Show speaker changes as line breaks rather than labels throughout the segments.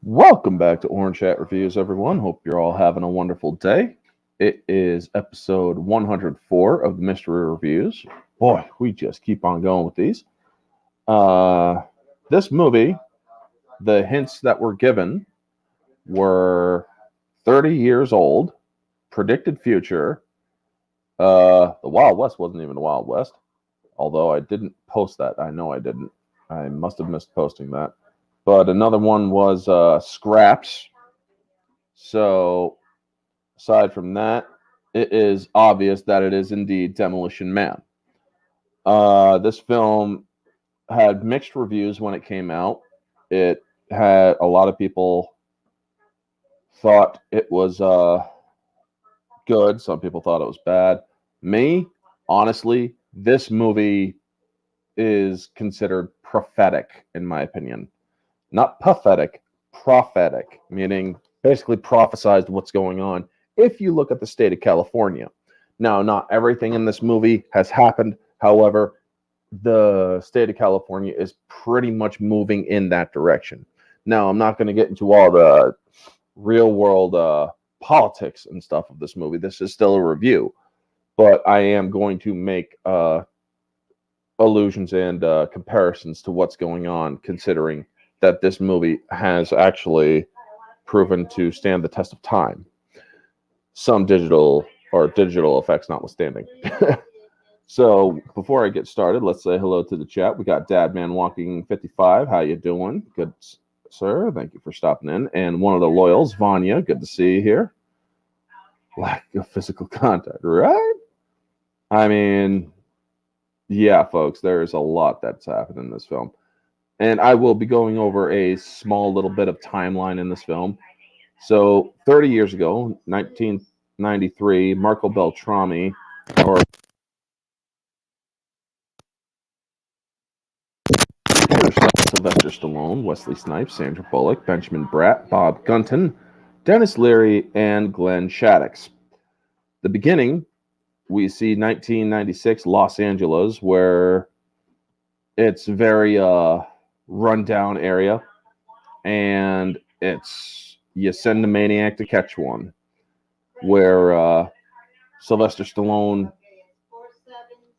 Welcome back to Orange Chat Reviews, everyone. Hope you're all having a wonderful day. It is episode 104 of the Mystery Reviews. Boy, we just keep on going with these. This movie, the hints that were given were 30 years old, predicted future. The Wild West wasn't even the Wild West, although I didn't post that. I know I didn't. I must have missed posting that. But another one was Scraps. So, aside from that, it is obvious that it is indeed Demolition Man. This film had mixed reviews when it came out. It had a lot of people thought it was good. Some people thought it was bad. Me, honestly, this movie is considered prophetic, in my opinion. Not pathetic, prophetic, meaning basically prophesized what's going on if you look at the state of California. Now, not everything in this movie has happened. However, the state of California is pretty much moving in that direction. Now, I'm not going to get into all the real world politics and stuff of this movie. This is still a review, but I am going to make allusions and comparisons to what's going on, considering that this movie has actually proven to stand the test of time. Some digital effects notwithstanding. So before I get started, let's say hello to the chat. We got Dadman Walking 55. How you doing? Good, sir. Thank you for stopping in. And one of the loyals, Vanya. Good to see you here. Lack of physical contact, right? I mean, yeah, folks, there's a lot that's happened in this film. And I will be going over a small little bit of timeline in this film. So 30 years ago, 1993, Marco Beltrami, or Sylvester Stallone, Wesley Snipes, Sandra Bullock, Benjamin Bratt, Bob Gunton, Dennis Leary, and Glenn Shaddix. The beginning, we see 1996 Los Angeles, where it's very rundown area, and it's you send a maniac to catch one, where Sylvester Stallone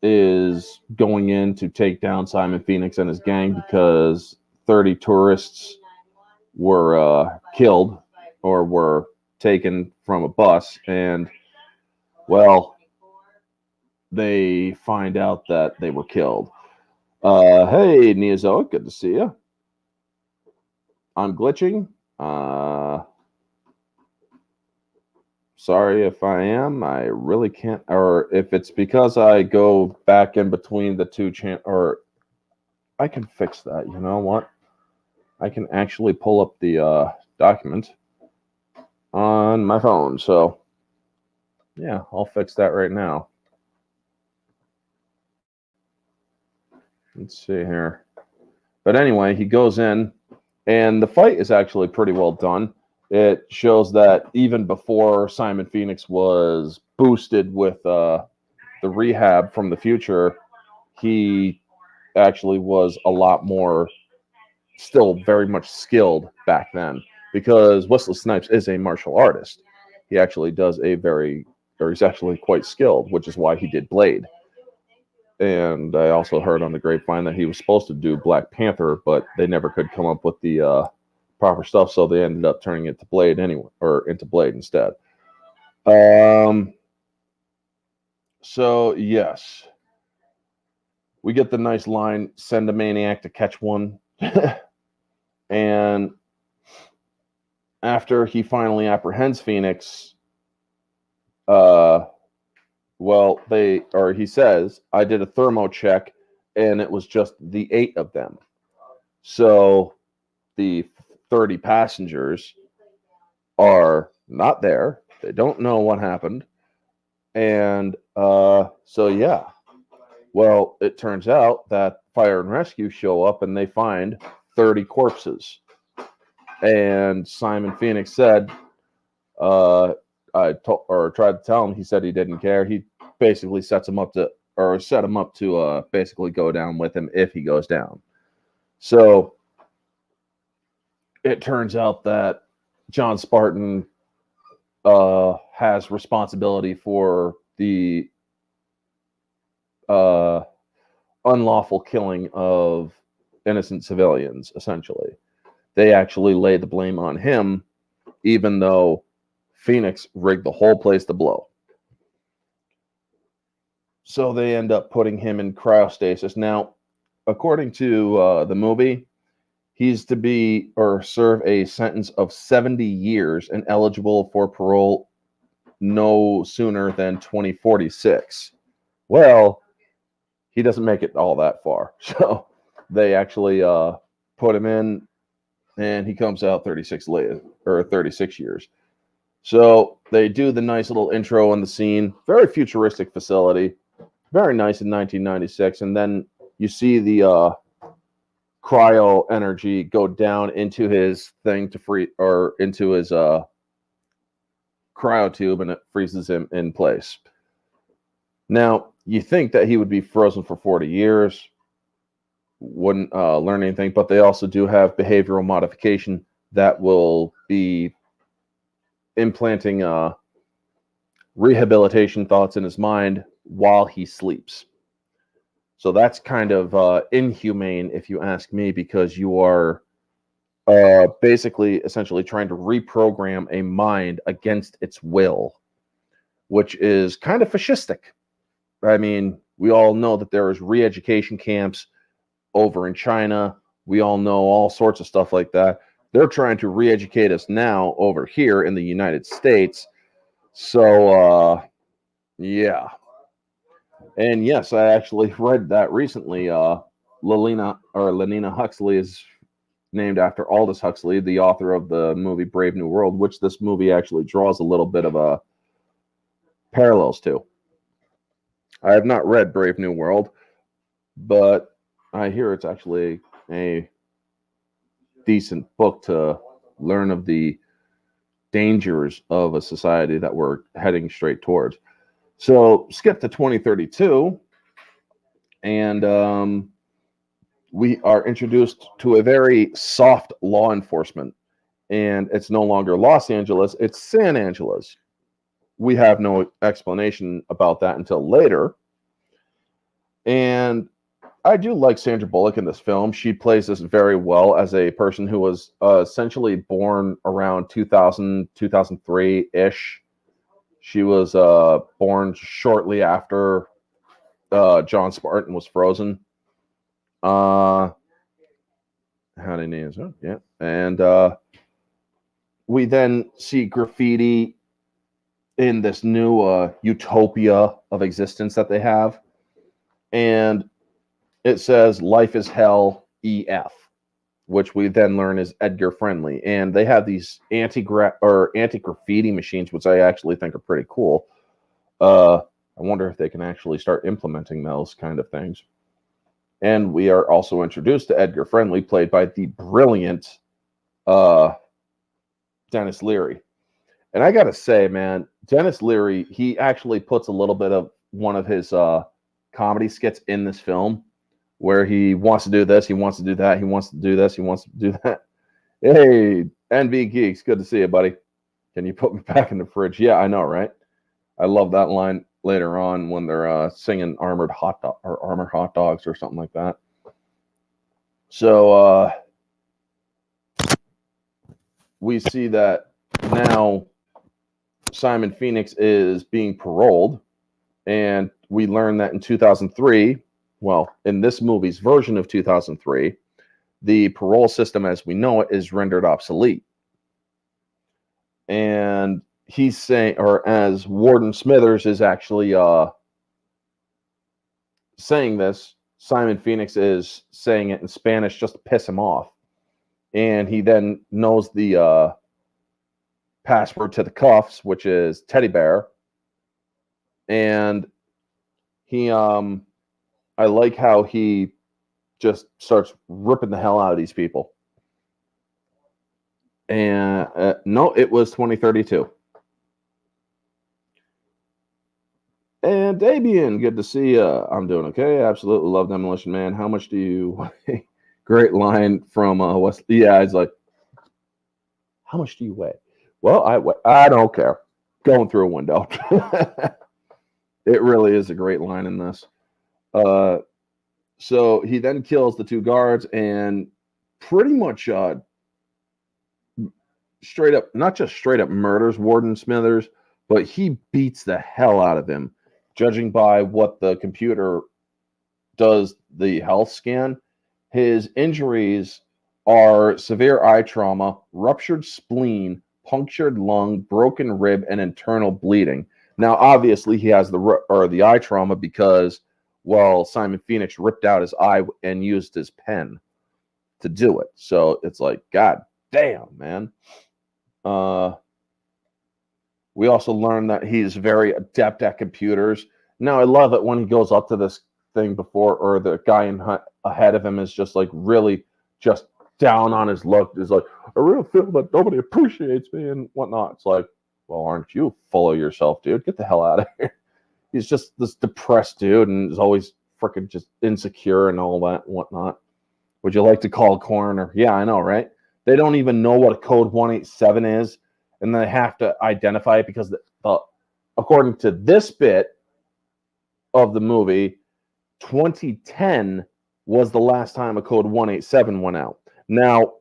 is going in to take down Simon Phoenix and his gang because 30 tourists were killed or were taken from a bus, and well, they find out that they were killed. Hey, Neozoic, good to see you. I'm glitching. Sorry if I am. I really can't. Or if it's because I go back in between the two or I can fix that. You know what? I can actually pull up the document on my phone. So, yeah, I'll fix that right now. Let's see here. But anyway, he goes in, and the fight is actually pretty well done. It shows that even before Simon Phoenix was boosted with the rehab from the future, he actually was a lot more, still very much skilled back then, because Wesley Snipes is a martial artist. He actually does he's actually quite skilled, which is why he did Blade. And I also heard on the grapevine that he was supposed to do Black Panther, but they never could come up with the proper stuff, so they ended up turning it to Blade anyway, or into Blade instead. So yes, we get the nice line: "Send a maniac to catch one." And after he finally apprehends Phoenix, he says, "I did a thermo check, and it was just the 8 of them." So the 30 passengers are not there. They don't know what happened. And so, yeah. Well, it turns out that fire and rescue show up, and they find 30 corpses. And Simon Phoenix said, tried to tell him, he said he didn't care. He basically set him up to basically go down with him if he goes down. So it turns out that John Spartan has responsibility for the unlawful killing of innocent civilians, essentially. They actually lay the blame on him, even though Phoenix rigged the whole place to blow. So they end up putting him in cryostasis. Now, according to the movie, he's to be or serve a sentence of 70 years and eligible for parole no sooner than 2046. Well, he doesn't make it all that far. So they actually put him in, and he comes out 36 years. So they do the nice little intro on the scene. Very futuristic facility. Very nice in 1996. And then you see the cryo energy go down into his thing to free, or into his cryo tube, and it freezes him in place. Now, you think that he would be frozen for 40 years, wouldn't learn anything, but they also do have behavioral modification that will be implanting rehabilitation thoughts in his mind while he sleeps. So that's kind of inhumane, if you ask me, because you are basically essentially trying to reprogram a mind against its will, which is kind of fascistic. I mean, we all know that there is re-education camps over in China. We all know all sorts of stuff like that. They're trying to re-educate us now over here in the United States. So, yeah. And yes, I actually read that recently. Lenina Huxley is named after Aldous Huxley, the author of the movie Brave New World, which this movie actually draws a little bit of parallels to. I have not read Brave New World, but I hear it's actually a decent book to learn of the dangers of a society that we're heading straight towards. So skip to 2032, and we are introduced to a very soft law enforcement, and it's no longer Los Angeles, it's San Angeles. We have no explanation about that until later. And I do like Sandra Bullock in this film. She plays this very well as a person who was essentially born around 2000, 2003-ish. She was born shortly after John Spartan was frozen. How many names? Oh, yeah. And we then see graffiti in this new utopia of existence that they have. And it says, "Life is Hell, EF," which we then learn is Edgar Friendly. And they have these anti-graffiti machines, which I actually think are pretty cool. I wonder if they can actually start implementing those kind of things. And we are also introduced to Edgar Friendly, played by the brilliant Dennis Leary. And I got to say, man, Dennis Leary, he actually puts a little bit of one of his comedy skits in this film, where he wants to do this, he wants to do that, he wants to do this, he wants to do that. Hey, NB Geeks, good to see you, buddy. Can you put me back in the fridge? Yeah, I know, right? I love that line later on when they're singing Armored Hot Dogs or something like that. So we see that now Simon Phoenix is being paroled, and we learn that in 2003, well, in this movie's version of 2003, the parole system as we know it is rendered obsolete. And he's saying, or as Warden Smithers is actually saying this, Simon Phoenix is saying it in Spanish just to piss him off. And he then knows the password to the cuffs, which is teddy bear. And he, I like how he just starts ripping the hell out of these people. And no, it was 2032. And Dabian, good to see you. I'm doing okay. Absolutely love Demolition Man. How much do you? Great line from West. Yeah, it's like How much do you weigh? Well, I don't care. Going through a window. It really is a great line in this. So he then kills the two guards and pretty much straight up, not just straight up murders Warden Smithers, but he beats the hell out of him. Judging by what the computer does, the health scan, his injuries are severe eye trauma, ruptured spleen, punctured lung, broken rib, and internal bleeding. Now, obviously, he has the eye trauma because, well, Simon Phoenix ripped out his eye and used his pen to do it. So it's like, God damn, man. We also learned that he's very adept at computers. Now, I love it when he goes up to this thing before, or the guy ahead of him is just like really just down on his luck. Is like, I really feel that nobody appreciates me and whatnot. It's like, well, aren't you full of yourself, dude? Get the hell out of here. He's just this depressed dude and is always freaking just insecure and all that and whatnot. Would you like to call a coroner? Yeah, I know, right? They don't even know what a code 187 is, and they have to identify it because, according to this bit of the movie, 2010 was the last time a code 187 went out. Now,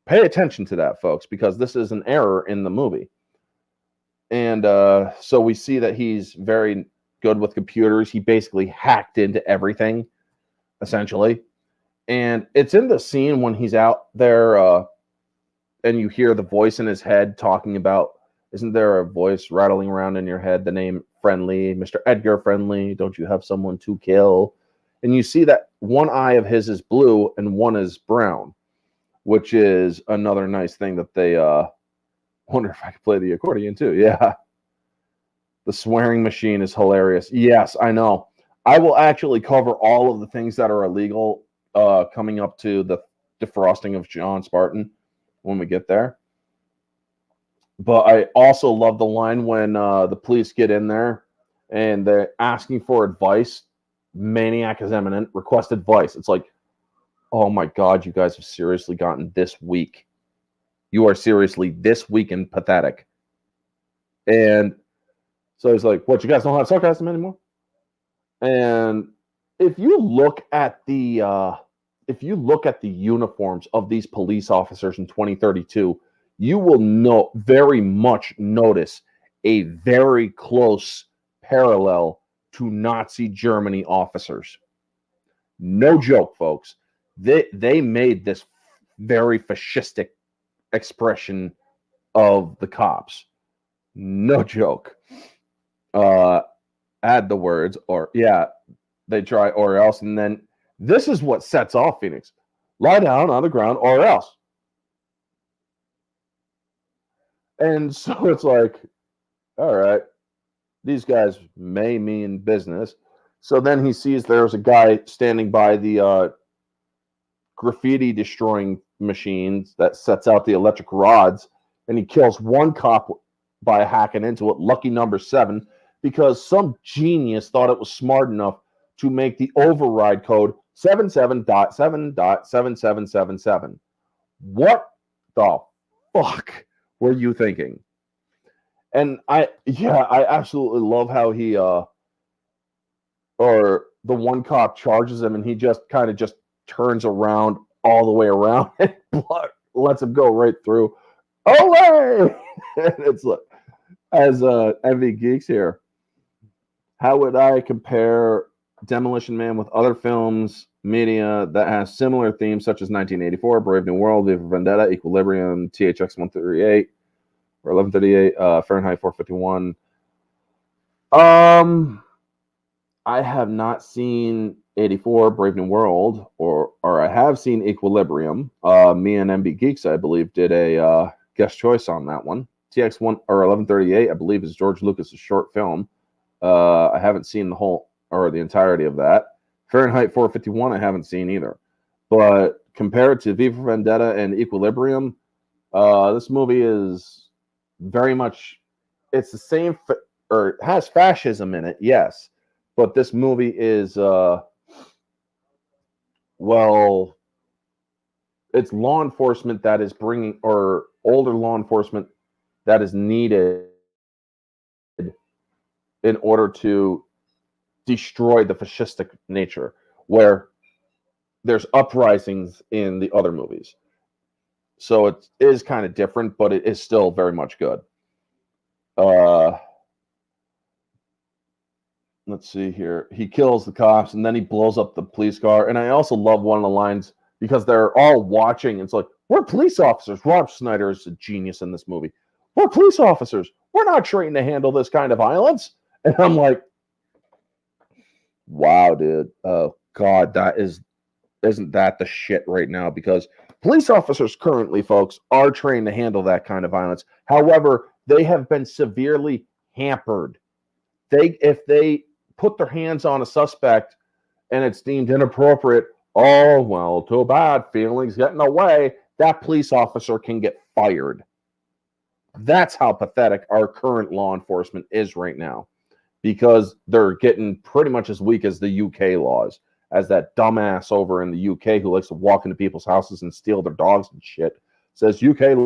pay attention to that, folks, because this is an error in the movie. And so we see that he's very good with computers. He basically hacked into everything, essentially. And it's in the scene when he's out there and you hear the voice in his head talking about, isn't there a voice rattling around in your head, the name Friendly, Mr. Edgar Friendly, don't you have someone to kill? And you see that one eye of his is blue and one is brown, which is another nice thing that they wonder if I could play the accordion too. Yeah. The swearing machine is hilarious. Yes, I know. I will actually cover all of the things that are illegal coming up to the defrosting of John Spartan when we get there. But I also love the line when the police get in there and they're asking for advice. Maniac is imminent. Request advice. It's like, oh my God, you guys have seriously gotten this weak. You are seriously this weak and pathetic. And so he's like, what, you guys don't have sarcasm anymore? And if you look at the uniforms of these police officers in 2032, you will very much notice a very close parallel to Nazi Germany officers. No joke, folks. They made this very fascistic expression of the cops. No joke. Add the words, or yeah, they try, or else, and then this is what sets off Phoenix. Lie down on the ground, or else. And so it's like, all right, these guys may mean business. So then he sees there's a guy standing by the graffiti destroying machines that sets out the electric rods, and he kills one cop by hacking into it, lucky number 7, because some genius thought it was smart enough to make the override code 77.7.7777. What the fuck were you thinking? And I absolutely love how he or the one cop charges him and he just kind of just turns around all the way around and lets him go right through. Olay! And it's like, as MV Geeks here, how would I compare Demolition Man with other films, media that has similar themes such as 1984, Brave New World, V for Vendetta, Equilibrium, THX 138 or 1138, Fahrenheit 451? I have not seen 84, Brave New World, or I have seen Equilibrium. Me and MB Geeks, I believe, did a guest choice on that one. TX 1 or 1138, I believe, is George Lucas's short film. I haven't seen the whole or the entirety of that. Fahrenheit 451, I haven't seen either. But compared to V for Vendetta and Equilibrium, this movie is very much, it's the same, or it has fascism in it, yes. But this movie is, well, it's law enforcement that is bringing, or older law enforcement that is needed in order to destroy the fascistic nature, where there's uprisings in the other movies. So it is kind of different, but it is still very much good. Let's see here. He kills the cops and then he blows up the police car. And I also love one of the lines because they're all watching. It's like, we're police officers. Rob Schneider is a genius in this movie. We're police officers. We're not trained to handle this kind of violence. And I'm like, wow, dude. Oh, God, isn't that the shit right now? Because police officers currently, folks, are trained to handle that kind of violence. However, they have been severely hampered. If they put their hands on a suspect and it's deemed inappropriate, oh, well, too bad, feelings get in the way, that police officer can get fired. That's how pathetic our current law enforcement is right now, because they're getting pretty much as weak as the UK laws, as that dumbass over in the UK who likes to walk into people's houses and steal their dogs and shit says UK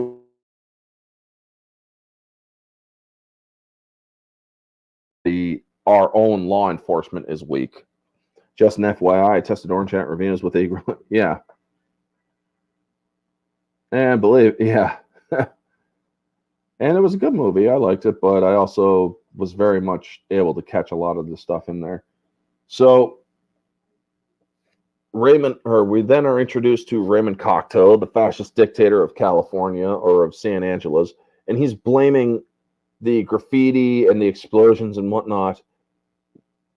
our own law enforcement is weak. Just an FYI, I tested Orange Hat reviews with a yeah. And yeah. And it was a good movie. I liked it, but I also was very much able to catch a lot of the stuff in there. So we then are introduced to Raymond Cocteau, the fascist dictator of California or of San Angeles, and he's blaming the graffiti and the explosions and whatnot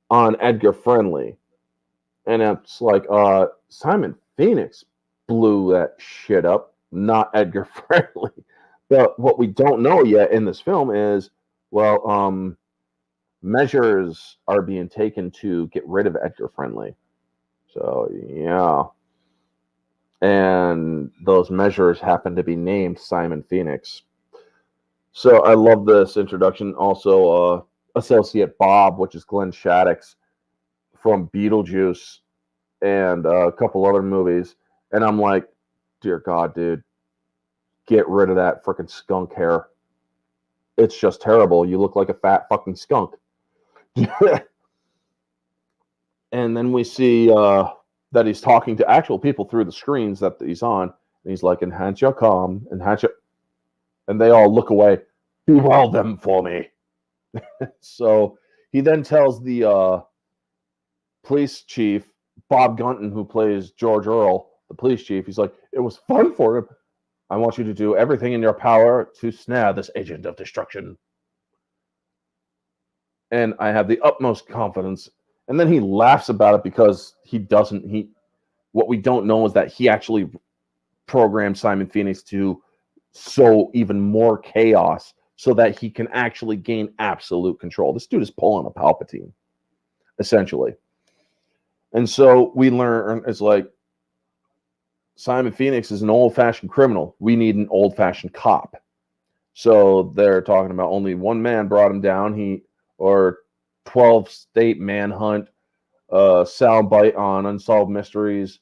on Edgar Friendly. And it's like, Simon Phoenix blew that shit up, not Edgar Friendly. But what we don't know yet in this film is, well, measures are being taken to get rid of Edgar Friendly. So, yeah. And those measures happen to be named Simon Phoenix. So I love this introduction. Also, Associate Bob, which is Glenn Shaddix from Beetlejuice and a couple other movies. And I'm like, dear God, dude, get rid of that freaking skunk hair. It's just terrible. You look like a fat fucking skunk. And then we see that he's talking to actual people through the screens that he's on. And he's like, enhance your calm, enhance your... And they all look away. Bewell them for me. So he then tells the police chief, Bob Gunton, who plays George Earl, the police chief, he's like, it was fun for him. I want you to do everything in your power to snare this agent of destruction. And I have the utmost confidence. And then he laughs about it because what we don't know is that he actually programmed Simon Phoenix to sow even more chaos so that he can actually gain absolute control. This dude is pulling a Palpatine, essentially. And so we learn, it's like, Simon Phoenix is an old-fashioned criminal. We need an old-fashioned cop. So they're talking about only one man brought him down. 12-state manhunt, soundbite on unsolved mysteries,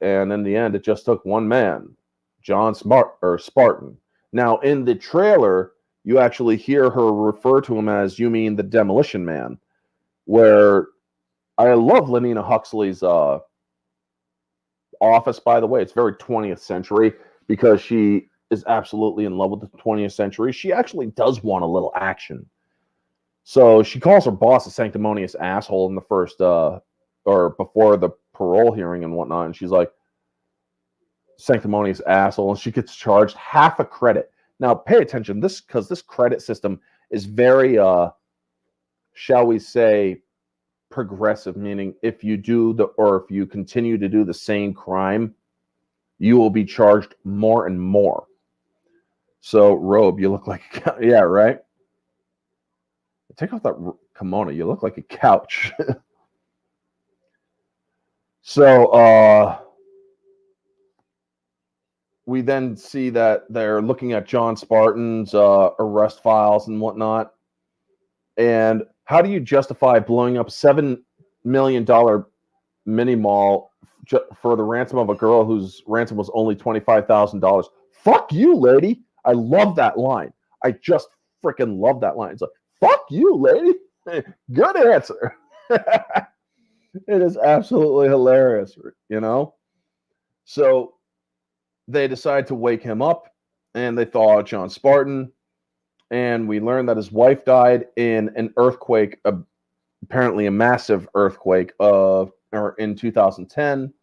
and in the end, it just took one man, John Spartan. Now, in the trailer, you actually hear her refer to him as, you mean the Demolition Man, where I love Lenina Huxley's office, by the way. It's very 20th century because she is absolutely in love with the 20th century. She actually does want a little action. So she calls her boss a sanctimonious asshole in the first, or before the parole hearing and whatnot. And she's like, sanctimonious asshole. And she gets charged half a credit. Now, pay attention, because this credit system is very, shall we say, progressive, meaning if you if you continue to do the same crime, you will be charged more and more. So, Robe, you look like, yeah, right? Take off that kimono. You look like a couch. So, we then see that they're looking at John Spartan's arrest files and whatnot. And how do you justify blowing up $7 million mini mall for the ransom of a girl whose ransom was only $25,000? Fuck you, lady. I love that line. I just freaking love that line. It's like, fuck you, lady. Good answer. It is absolutely hilarious, you know? So they decide to wake him up, and they thaw out John Spartan. And we learn that his wife died in an earthquake, apparently a massive earthquake in 2010.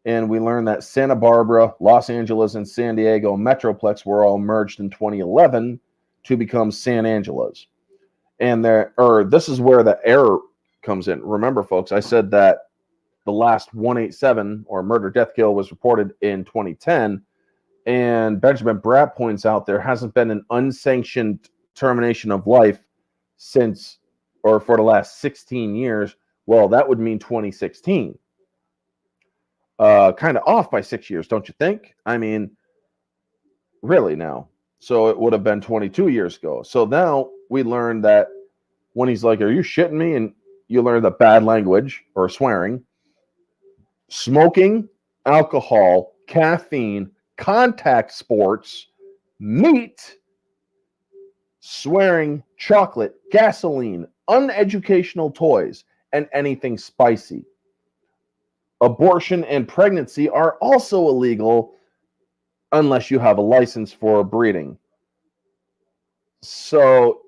And we learned that Santa Barbara, Los Angeles, and San Diego Metroplex were all merged in 2011 to become San Angeles. And this is where the error comes in. Remember, folks, I said that the last 187 or murder death kill was reported in 2010. And Benjamin Bratt points out there hasn't been an unsanctioned termination of life for the last 16 years. Well, that would mean 2016. Kind of off by 6 years, don't you think? I mean, really now. So it would have been 22 years ago. So now we learned that when he's like, are you shitting me? And you learn the bad language or swearing, smoking, alcohol, caffeine, contact sports, meat, swearing, chocolate, gasoline, uneducational toys, and anything spicy. Abortion and pregnancy are also illegal unless you have a license for breeding. So,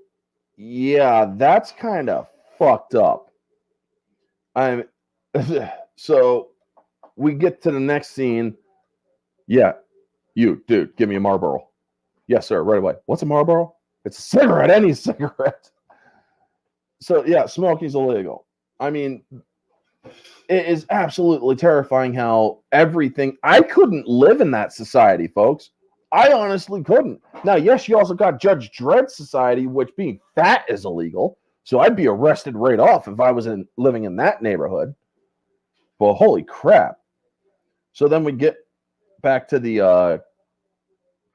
yeah, that's kind of fucked up. So we get to the next scene. Yeah, you, dude, give me a Marlboro. Yes, sir, right away. What's a Marlboro? It's a cigarette, any cigarette. So, yeah, smoking's illegal. I mean, it is absolutely terrifying how everything... I couldn't live in that society, folks. I honestly couldn't. Now, yes, you also got Judge Dredd society, which being fat is illegal. So I'd be arrested right off if I was living in that neighborhood. Well, holy crap. So then we get back to the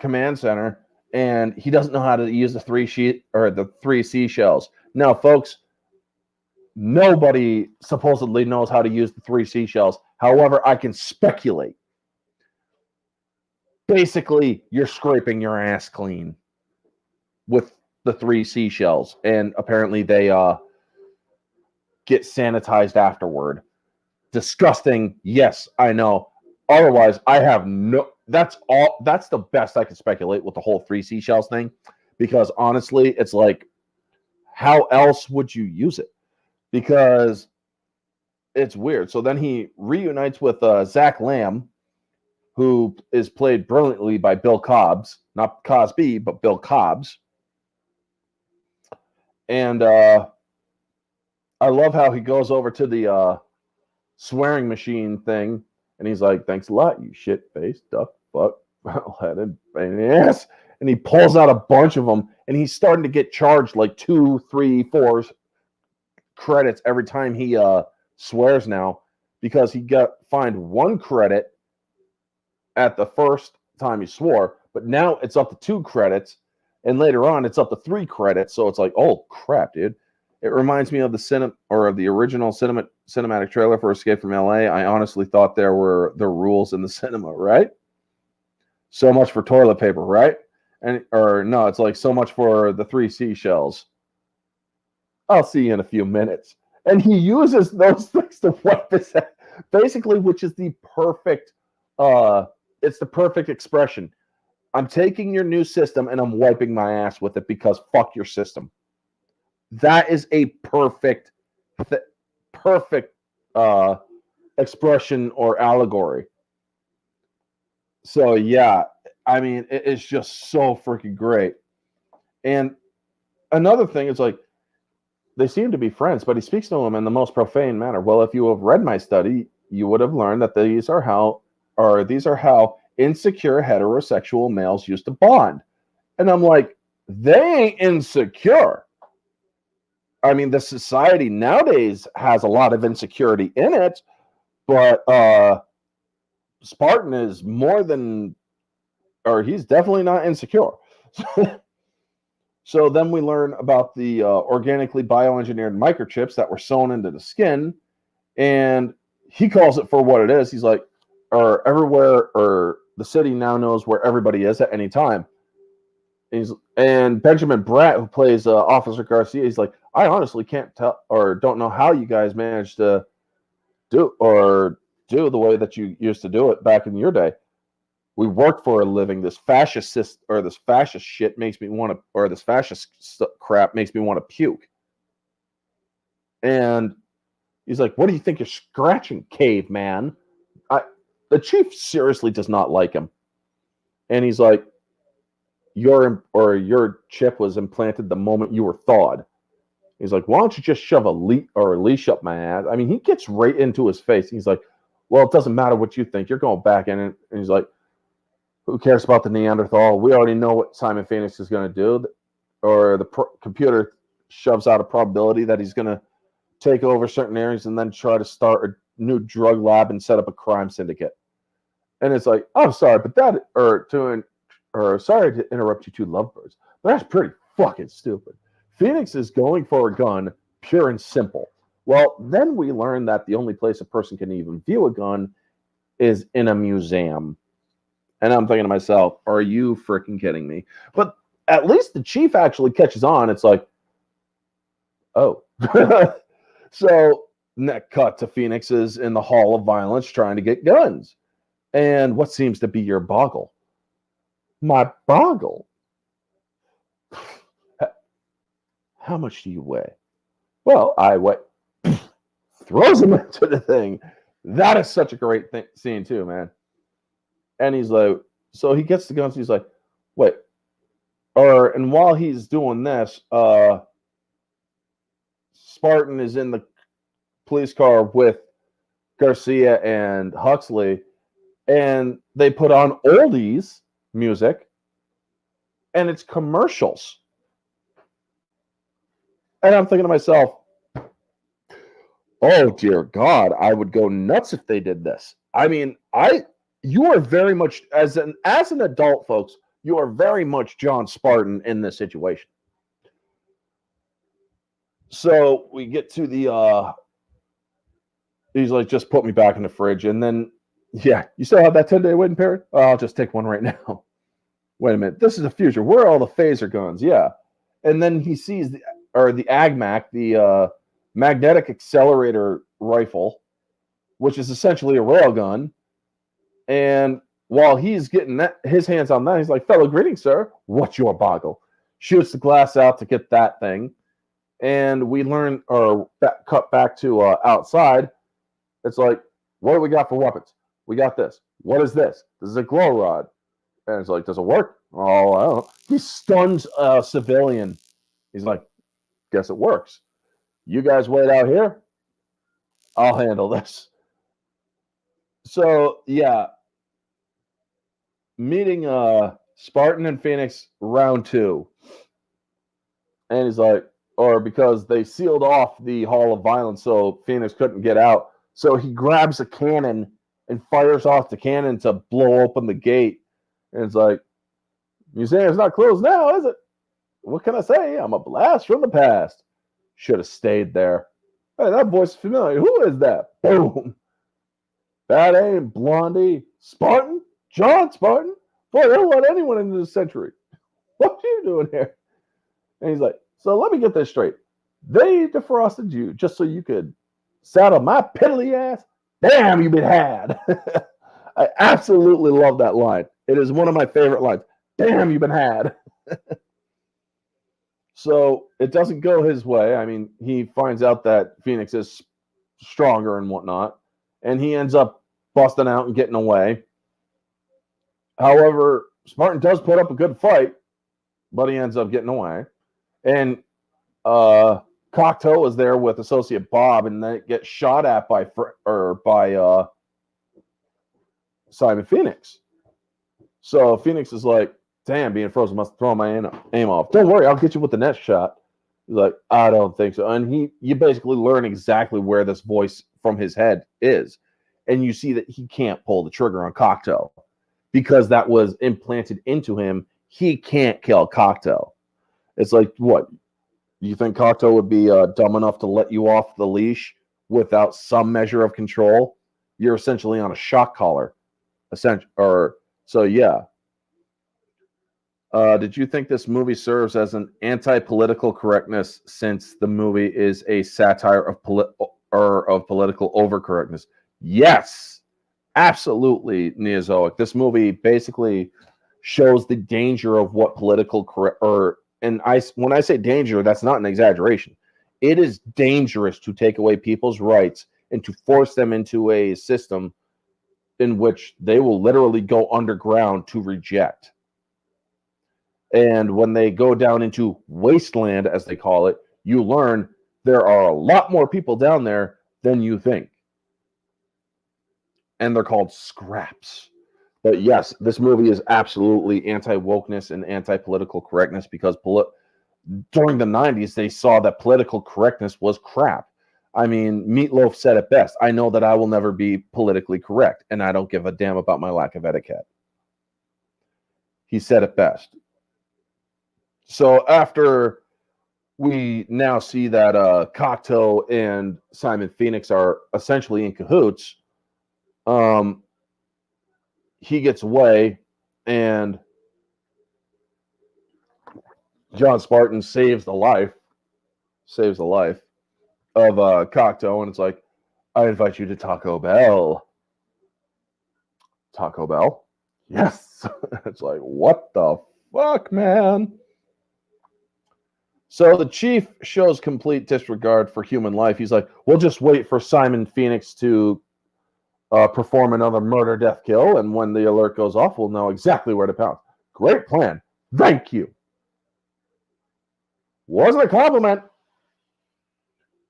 command center, and he doesn't know how to use the three seashells. Now, folks, nobody supposedly knows how to use the three seashells. However, I can speculate. Basically, you're scraping your ass clean with the three seashells, and apparently they get sanitized afterward. Disgusting. Yes, I know. Otherwise, I have no... That's the best I can speculate with the whole three seashells thing, because honestly, it's like, how else would you use it? Because it's weird. So then he reunites with Zach Lamb, who is played brilliantly by Bill Cobbs. Not Cosby, but Bill Cobbs. And I love how he goes over to the swearing machine thing, and he's like, thanks a lot, you shit-faced, duck, fuck, headed, ass. And he pulls out a bunch of them, and he's starting to get charged like 2, 3, 4 credits every time he swears now, because he got fined 1 credit at the first time he swore, but now it's up to 2 credits, and later on it's up to 3 credits. So it's like, oh crap, dude. It reminds me of the original cinematic trailer for Escape from LA. I honestly thought there were the rules in the cinema, right? So much for toilet paper, right? No, it's like so much for the 3 seashells. I'll see you in a few minutes. And he uses those things to wipe his head, basically, which is the perfect, it's the perfect expression. I'm taking your new system and I'm wiping my ass with it because fuck your system. That is a perfect expression or allegory. So, yeah, I mean, it's just so freaking great. And another thing is, like, they seem to be friends, but he speaks to him in the most profane manner. Well, if you have read my study, you would have learned that these are how insecure heterosexual males used to bond. And I'm like, they ain't insecure. I mean, the society nowadays has a lot of insecurity in it, but Spartan is he's definitely not insecure. So then we learn about the organically bioengineered microchips that were sewn into the skin, and he calls it for what it is. He's like, the city now knows where everybody is at any time. And Benjamin Bratt, who plays Officer Garcia, he's like, I honestly can't tell or don't know how you guys managed to do the way that you used to do it back in your day. We worked for a living. This fascist shit makes me want to, or this fascist crap makes me want to puke. And he's like, what do you think you're scratching, caveman? The chief seriously does not like him. And he's like, your chip was implanted the moment you were thawed. He's like, why don't you just shove a leash up my ass? I mean, he gets right into his face. He's like, well, it doesn't matter what you think. You're going back in it. And he's like, who cares about the Neanderthal? We already know what Simon Phoenix is going to do. Or the computer shoves out a probability that he's going to take over certain areas and then try to start a new drug lab and set up a crime syndicate. And it's like, I'm sorry, but sorry to interrupt you two lovebirds, but that's pretty fucking stupid. Phoenix is going for a gun, pure and simple. Well, then we learn that the only place a person can even view a gun is in a museum. And I'm thinking to myself, are you freaking kidding me? But at least the chief actually catches on. It's like, oh. So, next cut to Phoenix is in the Hall of Violence trying to get guns. And what seems to be your boggle? My boggle? How much do you weigh? Well, I weigh. Throws him into the thing. That is such a great scene too, man. And he's like, so he gets the guns. He's like, wait. And while he's doing this, Spartan is in the police car with Garcia and Huxley, and they put on oldies music, and it's commercials. And I'm thinking to myself, oh dear God, I would go nuts if they did this. I mean, you are very much as an adult, folks, you are very much John Spartan in this situation. So we get to the he's like, just put me back in the fridge. And then, yeah, you still have that 10-day waiting period? Oh, I'll just take one right now. Wait a minute. This is the future. Where are all the phaser guns? Yeah. And then he sees the AgMac, the magnetic accelerator rifle, which is essentially a railgun. And while he's getting his hands on that, he's like, fellow greetings, sir. What's your boggle? Shoots the glass out to get that thing. And we learn, or cut back to outside. It's like, what do we got for weapons? We got this. What is this? This is a glow rod. And it's like, does it work? Oh, I don't know. He stuns a civilian. He's like, guess it works. You guys wait out here. I'll handle this. So, yeah. Meeting Spartan and Phoenix round 2. And he's like, or because they sealed off the Hall of Violence so Phoenix couldn't get out. So he grabs a cannon and fires off the cannon to blow open the gate. And it's like, museum's not closed now, is it? What can I say? I'm a blast from the past. Should have stayed there. Hey, that voice is familiar. Who is that? Boom. That ain't Blondie. Spartan? John Spartan? Boy, they don't let anyone into the century. What are you doing here? And he's like, so let me get this straight. They defrosted you just so you could saddle my piddly ass? Damn, you've been had. I absolutely love that line. It is one of my favorite lines. Damn, you've been had. So it doesn't go his way. I mean, he finds out that Phoenix is stronger and whatnot, and he ends up busting out and getting away. However, Spartan does put up a good fight, but he ends up getting away. And Cocteau is there with Associate Bob, and then it gets shot at by Simon Phoenix. So Phoenix is like, damn, being frozen must have thrown my aim off. Don't worry, I'll get you with the next shot. He's like, I don't think so. And you basically learn exactly where this voice from his head is. And you see that he can't pull the trigger on Cocteau because that was implanted into him. He can't kill Cocteau. It's like, what? You think Cocteau would be dumb enough to let you off the leash without some measure of control? You're essentially on a shock collar. So, yeah. Did you think this movie serves as an anti-political correctness since the movie is a satire of political overcorrectness? Yes, absolutely, Neozoic. This movie basically shows the danger of what political correct when I say danger, that's not an exaggeration. It is dangerous to take away people's rights and to force them into a system in which they will literally go underground to reject. And when they go down into wasteland, as they call it, you learn there are a lot more people down there than you think. And they're called scraps. But yes, this movie is absolutely anti-wokeness and anti-political correctness because during the 90s, they saw that political correctness was crap. I mean, Meatloaf said it best. I know that I will never be politically correct, and I don't give a damn about my lack of etiquette. He said it best. So after we now see that Cocteau and Simon Phoenix are essentially in cahoots, he gets away, and John Spartan saves the life of Cocteau, and it's like, I invite you to Taco Bell. Taco Bell? Yes. It's like, what the fuck, man? So the chief shows complete disregard for human life. He's like, we'll just wait for Simon Phoenix to perform another murder, death, kill, and when the alert goes off, we'll know exactly where to pounce. Great plan. Thank you. Wasn't a compliment.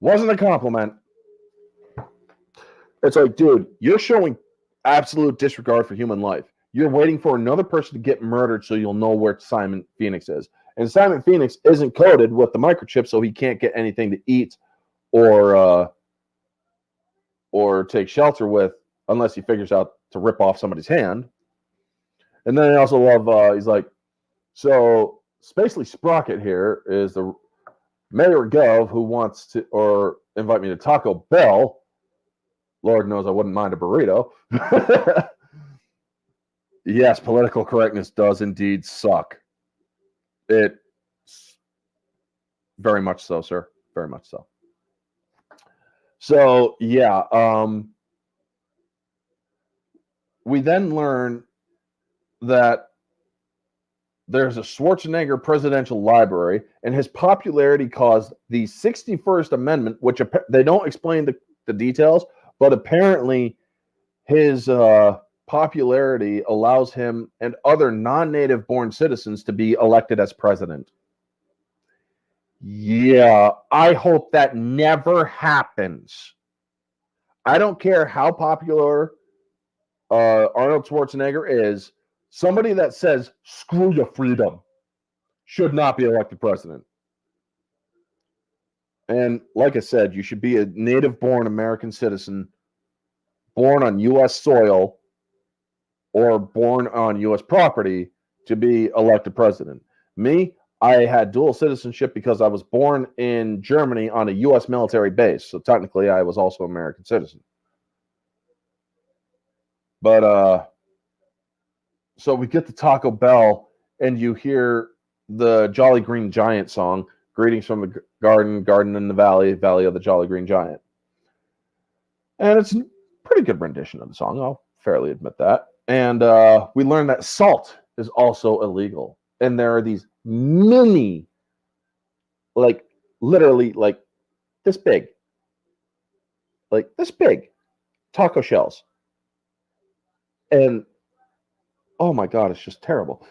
Wasn't a compliment. It's like, dude, you're showing absolute disregard for human life. You're waiting for another person to get murdered so you'll know where Simon Phoenix is. And Simon Phoenix isn't coded with the microchip, so he can't get anything to eat or take shelter with unless he figures out to rip off somebody's hand. And then I also love, he's like, so Spacely Sprocket here is the Mayor Gov who wants to, or invite me to Taco Bell. Lord knows I wouldn't mind a burrito. Yes, political correctness does indeed suck. It very much so, sir. Very much so. So yeah, we then learn that there's a Schwarzenegger presidential library, and his popularity caused the 61st Amendment, which they don't explain the details, but apparently his popularity allows him and other non-native born citizens to be elected as president. Yeah, I hope that never happens. I don't care how popular Arnold Schwarzenegger is. Somebody that says, screw your freedom, should not be elected president. And like I said, you should be a native-born American citizen, born on U.S. soil, or born on U.S. property to be elected president. Me, I had dual citizenship because I was born in Germany on a U.S. military base. So technically, I was also an American citizen. But, so we get to Taco Bell, and you hear the Jolly Green Giant song, Greetings from the Garden, Garden in the Valley, Valley of the Jolly Green Giant. And it's a pretty good rendition of the song, I'll fairly admit that. And we learn that salt is also illegal. And there are these mini, like literally like this big, taco shells. And oh my God, it's just terrible.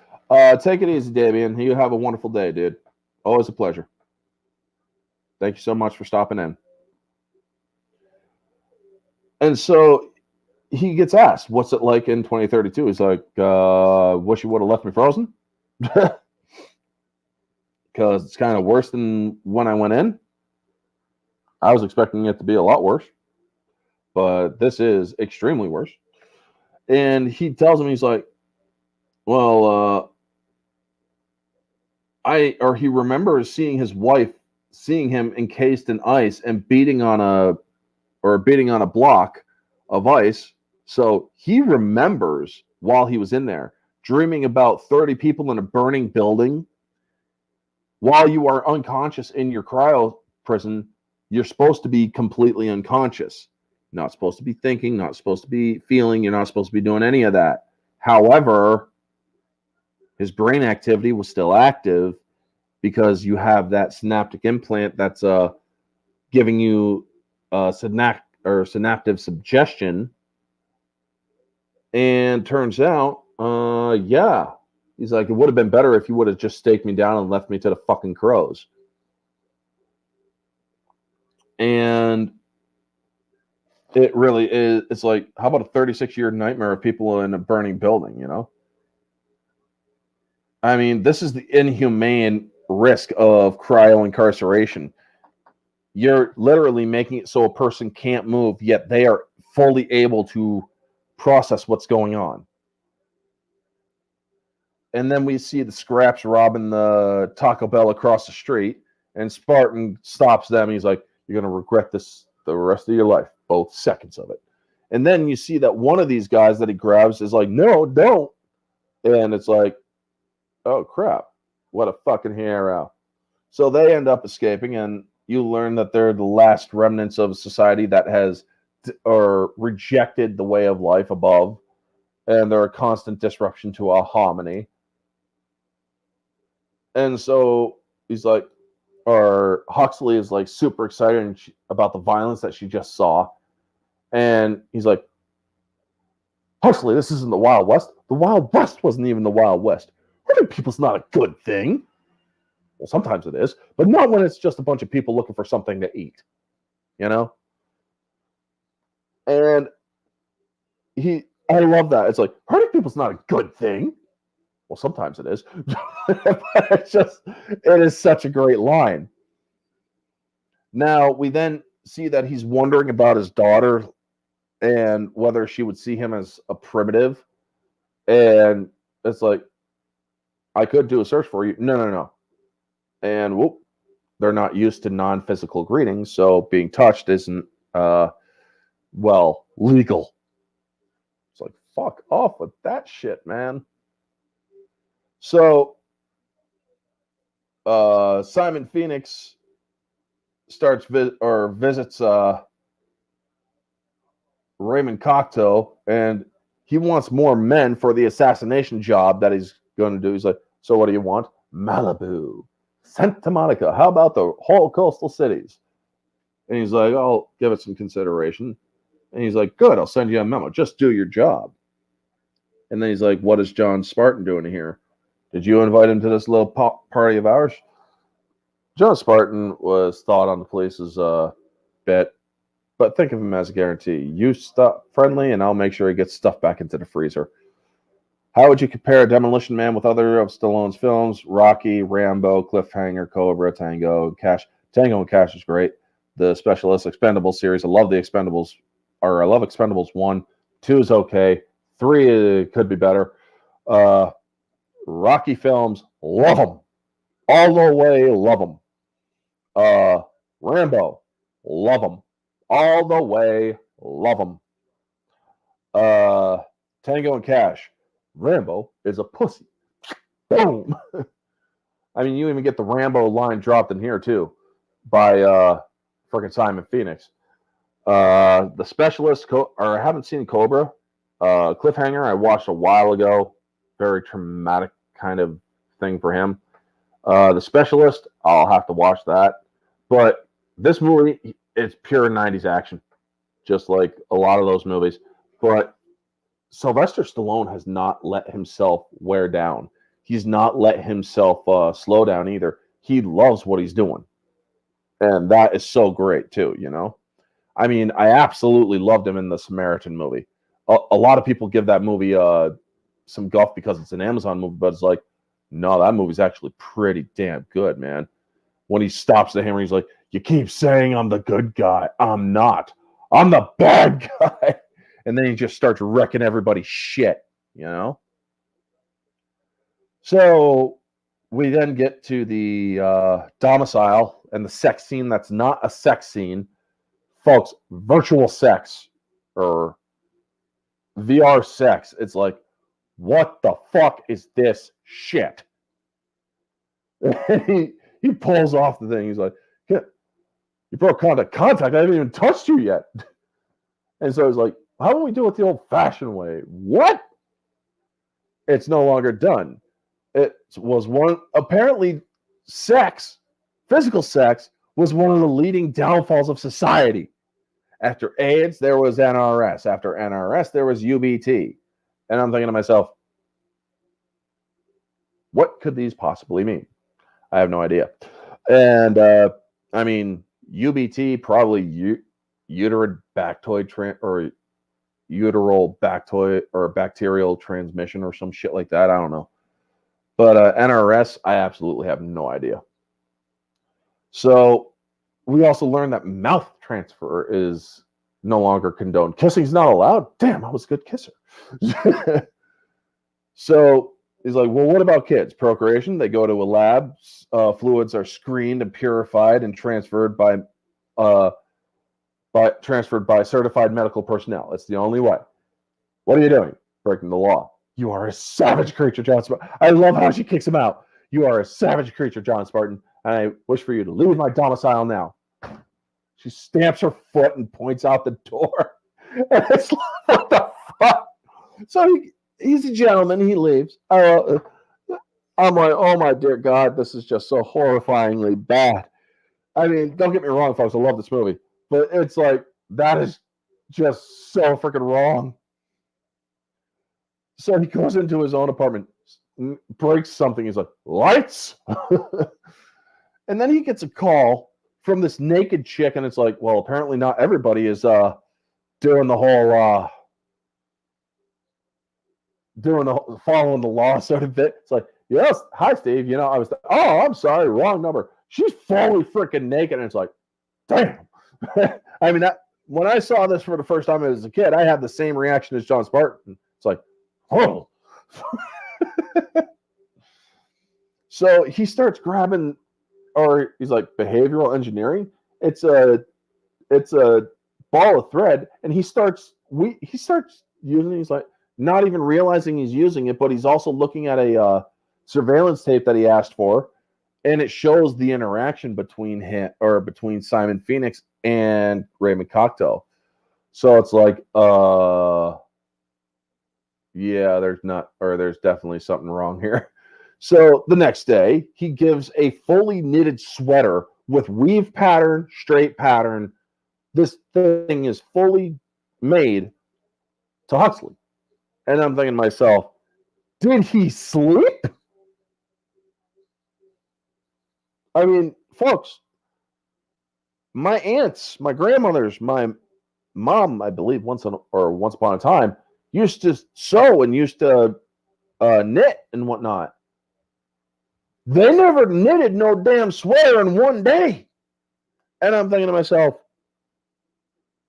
Take it easy, Davian. You have a wonderful day, dude. Always a pleasure. Thank you so much for stopping in. And so he gets asked, what's it like in 2032? He's like, wish you would have left me frozen. Because it's kind of worse than when I went in. I was expecting it to be a lot worse. But this is extremely worse. And he tells him, he's like, well, he remembers seeing his wife, seeing him encased in ice and beating on a block of ice. So he remembers while he was in there dreaming about 30 people in a burning building while you are unconscious in your cryo prison. You're supposed to be completely unconscious. Not supposed to be thinking, not supposed to be feeling, you're not supposed to be doing any of that. However, his brain activity was still active because you have that synaptic implant that's giving you synaptive suggestion. And turns out, yeah. He's like, it would have been better if you would have just staked me down and left me to the fucking crows. And it really is. It's like, how about a 36-year nightmare of people in a burning building, you know? I mean, this is the inhumane risk of cryo incarceration. You're literally making it so a person can't move, yet they are fully able to process what's going on. And then we see the Scraps robbing the Taco Bell across the street, and Spartan stops them. He's like, you're going to regret this the rest of your life, both seconds of it. And then you see that one of these guys that he grabs is like, no, don't. And it's like, oh, crap. What a fucking hero. So they end up escaping, and you learn that they're the last remnants of a society that has or rejected the way of life above, and they're a constant disruption to our harmony. And so he's like, or Huxley is like super excited about the violence that she just saw. And he's like, Huxley, this isn't the Wild West. The Wild West wasn't even the Wild West. Hurting people's not a good thing. Well, sometimes it is, but not when it's just a bunch of people looking for something to eat, you know? And I love that. It's like, hurting people's not a good thing. Well, sometimes it is. It is such a great line. Now, we then see that he's wondering about his daughter and whether she would see him as a primitive. And it's like, I could do a search for you. No. And whoop, they're not used to non-physical greetings, so being touched isn't, legal. It's like, fuck off with that shit, man. So, Simon Phoenix visits Raymond Cocteau, and he wants more men for the assassination job that he's going to do. He's like, so what do you want? Malibu, Santa Monica. How about the whole coastal cities? And he's like, I'll give it some consideration. And he's like, good, I'll send you a memo. Just do your job. And then he's like, what is John Spartan doing here? Did you invite him to this little party of ours? John Spartan was thought on the police's bet, but think of him as a guarantee. You stop friendly, and I'll make sure he gets stuff back into the freezer. How would you compare Demolition Man with other of Stallone's films? Rocky, Rambo, Cliffhanger, Cobra, Tango, and Cash. Tango and Cash is great. The Specialist Expendables series. I love the Expendables, or I love Expendables 1. 2 is okay. 3 could be better. Rocky films, love them. All the way, love them. Rambo, love them. All the way, love them. Tango and Cash, Rambo is a pussy. Boom. I mean, you even get the Rambo line dropped in here, too, by freaking Simon Phoenix. The Specialist, I haven't seen Cobra. Cliffhanger, I watched a while ago. Very traumatic kind of thing for him. The Specialist, I'll have to watch that. But this movie, it's pure 90s action, just like a lot of those movies. But Sylvester Stallone has not let himself wear down. He's not let himself slow down either. He loves what he's doing. And that is so great, too, you know? I mean, I absolutely loved him in the Samaritan movie. A lot of people give that movie some guff because it's an Amazon movie, but it's like, no, that movie's actually pretty damn good, man. When he stops the hammer, he's like, you keep saying I'm the good guy. I'm not. I'm the bad guy. And then he just starts wrecking everybody's shit, you know? So we then get to the domicile and the sex scene that's not a sex scene. Folks, virtual sex or VR sex. It's like, what the fuck is this shit? And he pulls off the thing. He's like, yeah, you broke contact. I haven't even touched you yet. And so he's like, how about we do it the old-fashioned way? What? It's no longer done. It was apparently physical sex was one of the leading downfalls of society. After AIDS, there was NRS. After NRS, there was UBT. And I'm thinking to myself, what could these possibly mean? I have no idea. And I mean, UBT probably uterine bactoid or uteral bactoid or bacterial transmission or some shit like that. I don't know. But NRS, I absolutely have no idea. So we also learned that mouth transfer is no longer condoned. Kissing's not allowed. Damn, I was a good kisser. So he's like, well, what about kids? Procreation, they go to a lab. Fluids are screened and purified and transferred by certified medical personnel. It's the only way. What are you doing? Breaking the law. You are a savage creature, John Spartan. I love how she kicks him out. You are a savage creature, John Spartan, and I wish for you to leave my domicile now. She stamps her foot and points out the door. And it's like, what the fuck? So he's a gentleman. He leaves. I'm like, oh my dear God, this is just so horrifyingly bad. I mean, don't get me wrong, folks. I love this movie. But it's like, that is just so freaking wrong. So he goes into his own apartment, breaks something. He's like, lights? And then he gets a call from this naked chick, and it's like, well, apparently not everybody is doing the whole following the law sort of bit. It's like, yes, hi, Steve. You know, I'm sorry, wrong number. She's fully freaking naked, and it's like, damn. I mean, when I saw this for the first time as a kid, I had the same reaction as John Spartan. It's like, oh. So he starts grabbing, or he's like, behavioral engineering. It's a ball of thread, and he starts using it. He's like, not even realizing he's using it, but he's also looking at a surveillance tape that he asked for, and it shows the interaction between Simon Phoenix and Raymond Cocteau. So it's like, yeah, there's definitely something wrong here. So the next day, he gives a fully knitted sweater with weave pattern, straight pattern. This thing is fully made to Huxley. And I'm thinking to myself, did he sleep? I mean, folks, my aunts, my grandmothers, my mom, I believe once upon a time, used to sew and used to knit and whatnot. They never knitted no damn sweater in one day. And I'm thinking to myself,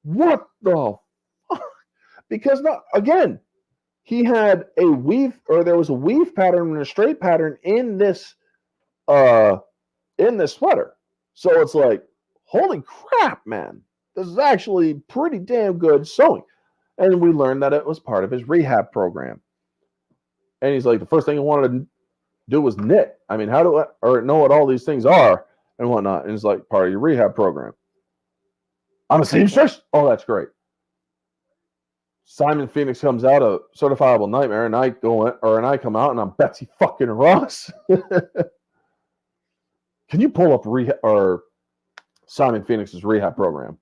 what the fuck? Because again, he had there was a weave pattern and a straight pattern in this sweater. So it's like, holy crap, man. This is actually pretty damn good sewing. And we learned that it was part of his rehab program. And he's like, the first thing he wanted to do was knit. I mean, how do I know what all these things are and whatnot? And it's like part of your rehab program. I'm a seamstress? Oh, that's great. Simon Phoenix comes out a certifiable nightmare, and I come out and I'm Betsy fucking Ross. Can you pull up Simon Phoenix's rehab program?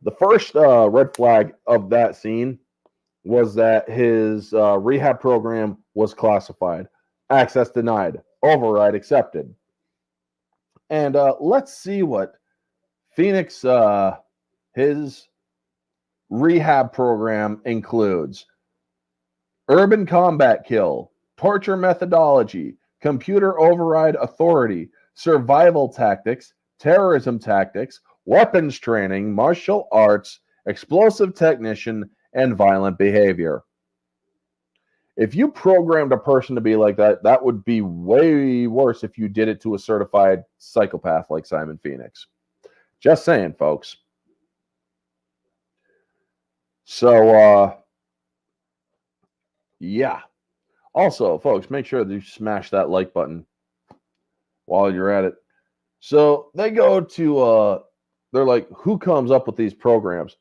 The first red flag of that scene was that his rehab program was classified. Access denied. Override accepted. And let's see what Phoenix, his rehab program includes. Urban combat kill, torture methodology, computer override authority, survival tactics, terrorism tactics, weapons training, martial arts, explosive technician, and violent behavior. If you programmed a person to be like that, that would be way worse if you did it to a certified psychopath like Simon Phoenix. Just saying, folks. So Yeah. Also, folks, make sure that you smash that like button while you're at it. So they go to, they're like, who comes up with these programs?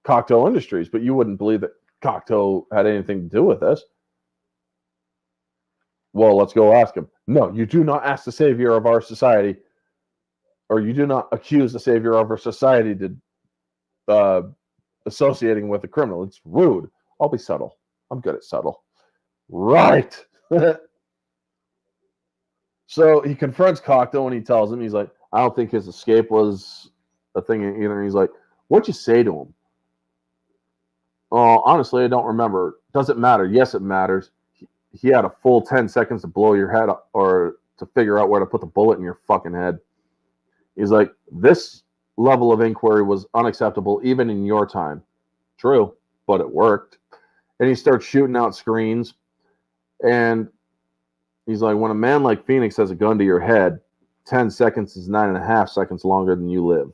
Cocteau Industries, but you wouldn't believe that Cocteau had anything to do with this. Well, let's go ask him. No, you do not ask the savior of our society, or you do not accuse the savior of our society to associating with a criminal. It's rude. I'll be subtle. I'm good at subtle. Right. So he confronts Cocteau and he tells him, he's like, I don't think his escape was a thing either. And he's like, what'd you say to him? Oh, honestly, I don't remember. Does it matter? Yes, it matters. He had a full 10 seconds to blow your head up or to figure out where to put the bullet in your fucking head. He's like, this level of inquiry was unacceptable even in your time. True, but it worked. And he starts shooting out screens. And he's like, when a man like Phoenix has a gun to your head, 10 seconds is 9.5 seconds longer than you live.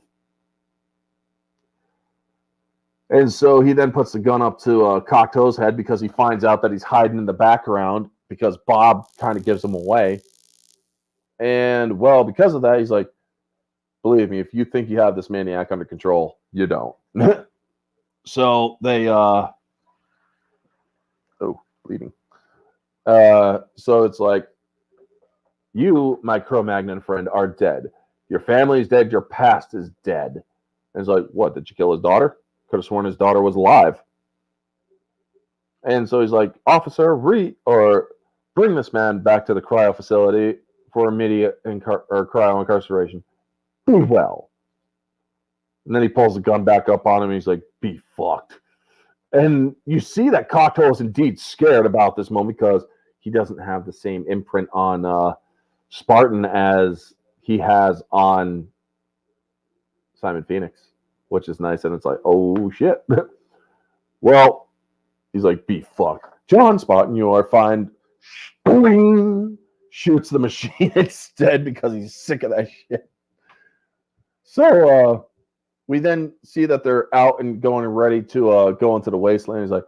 And so he then puts the gun up to Cocteau's head because he finds out that he's hiding in the background because Bob kind of gives him away. And, well, because of that, he's like, believe me, if you think you have this maniac under control, you don't. So they, bleeding. So it's like, you, my Cro-Magnon friend, are dead. Your family's dead. Your past is dead. And it's like, what, did you kill his daughter? Could have sworn his daughter was alive. And so he's like, officer, bring this man back to the cryo facility for immediate cryo incarceration. Be well. And then he pulls the gun back up on him and he's like, be fucked. And you see that Cocteau is indeed scared about this moment because he doesn't have the same imprint on Spartan as he has on Simon Phoenix, which is nice. And it's like, oh, shit. Well, he's like, be fucked. John Spartan, you are fine. Boing! Shoots the machine instead because he's sick of that shit. So we then see that they're out and going and ready to go into the wasteland. He's like,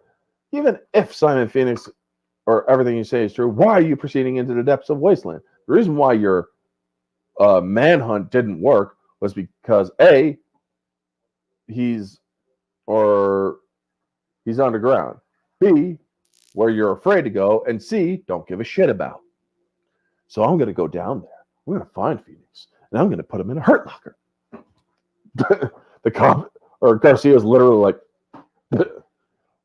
even if Simon Phoenix or everything you say is true, why are you proceeding into the depths of wasteland? The reason why your manhunt didn't work was because A, he's underground. B, where you're afraid to go, and C, don't give a shit about. So I'm going to go down there. I'm going to find Phoenix, and I'm going to put him in a hurt locker. The cop or Garcia's literally like,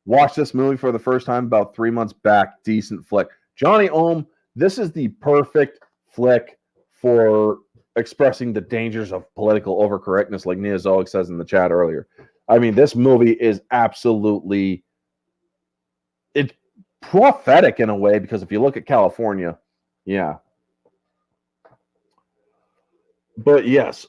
watched this movie for the first time about 3 months back. Decent flick. Johnny Ohm, this is the perfect flick for expressing the dangers of political overcorrectness, like Neozoic says in the chat earlier. I mean, this movie is absolutely, it's prophetic in a way, because if you look at California, yeah. But yes,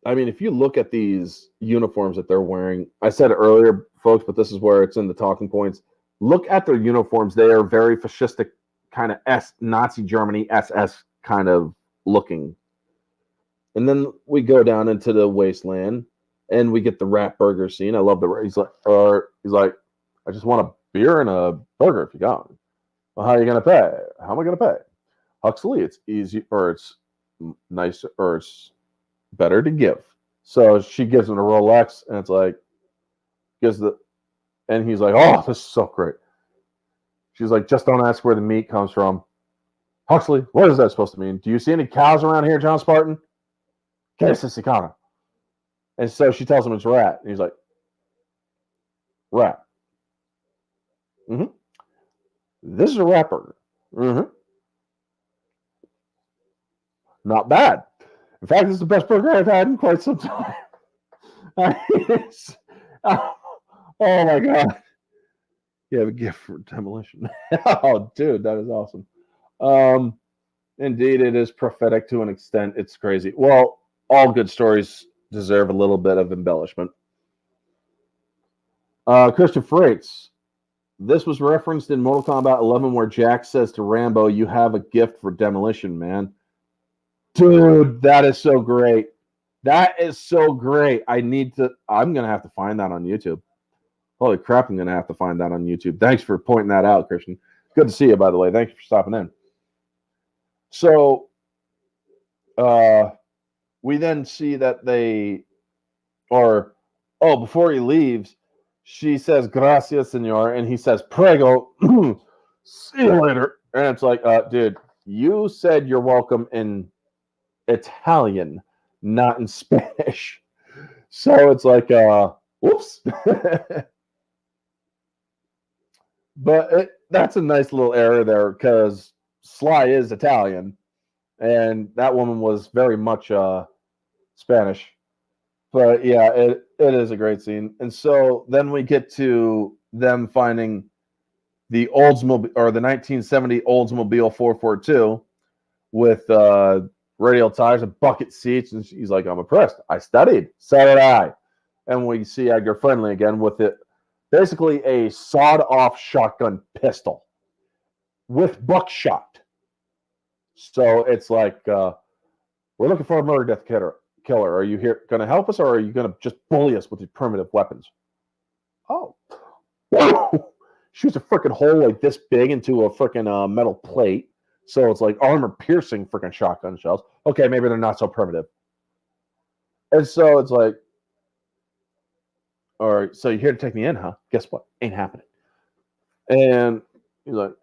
I mean, if you look at these uniforms that they're wearing, I said it earlier, folks, but this is where it's in the talking points. Look at their uniforms. They are very fascistic, kind of Nazi Germany, SS kind of looking. And then we go down into the wasteland, and we get the rat burger scene. I love he's like, I just want a beer and a burger if you got it. Well, how are you gonna pay? How am I gonna pay? Huxley, it's easy, or it's nice, or it's better to give. So she gives him a Rolex, and it's like, and he's like, oh, this is so great. She's like, just don't ask where the meat comes from. Huxley, what is that supposed to mean? Do you see any cows around here, John Spartan? Que es sicana? And so she tells him it's rat. And he's like, rat. Mm-hmm. This is a rat burger. Mm-hmm. Not bad. In fact, this is the best burger I've had in quite some time. Oh my God. You have a gift for Demolition. Oh, dude, that is awesome. Indeed, it is prophetic to an extent. It's crazy. Well, all good stories deserve a little bit of embellishment. Christian Freights. This was referenced in Mortal Kombat 11 where Jack says to Rambo, you have a gift for Demolition, man. Dude, that is so great. That is so great. I'm going to have to find that on YouTube. Holy crap, I'm going to have to find that on YouTube. Thanks for pointing that out, Christian. Good to see you, by the way. Thanks for stopping in. So, we then see that before he leaves, she says, gracias, senor, and he says, prego, see you later. And it's like, dude, you said you're welcome in Italian, not in Spanish. So it's like, whoops. But that's a nice little error there because Sly is Italian, and that woman was very much Spanish. But yeah, it is a great scene. And so then we get to them finding the Oldsmobile or the 1970 Oldsmobile 442 with radial tires and bucket seats. And he's like, I'm impressed. I studied. So did I. And we see Edgar Friendly again with it. Basically a sawed-off shotgun pistol with buckshot. So it's like, we're looking for a murder death killer. Are you here going to help us, or are you going to just bully us with your primitive weapons? Oh. Shoots a freaking hole like this big into a freaking metal plate. So it's like armor-piercing freaking shotgun shells. Okay, maybe they're not so primitive. And so it's like, all right, so you're here to take me in, huh? Guess what? Ain't happening. And he's like,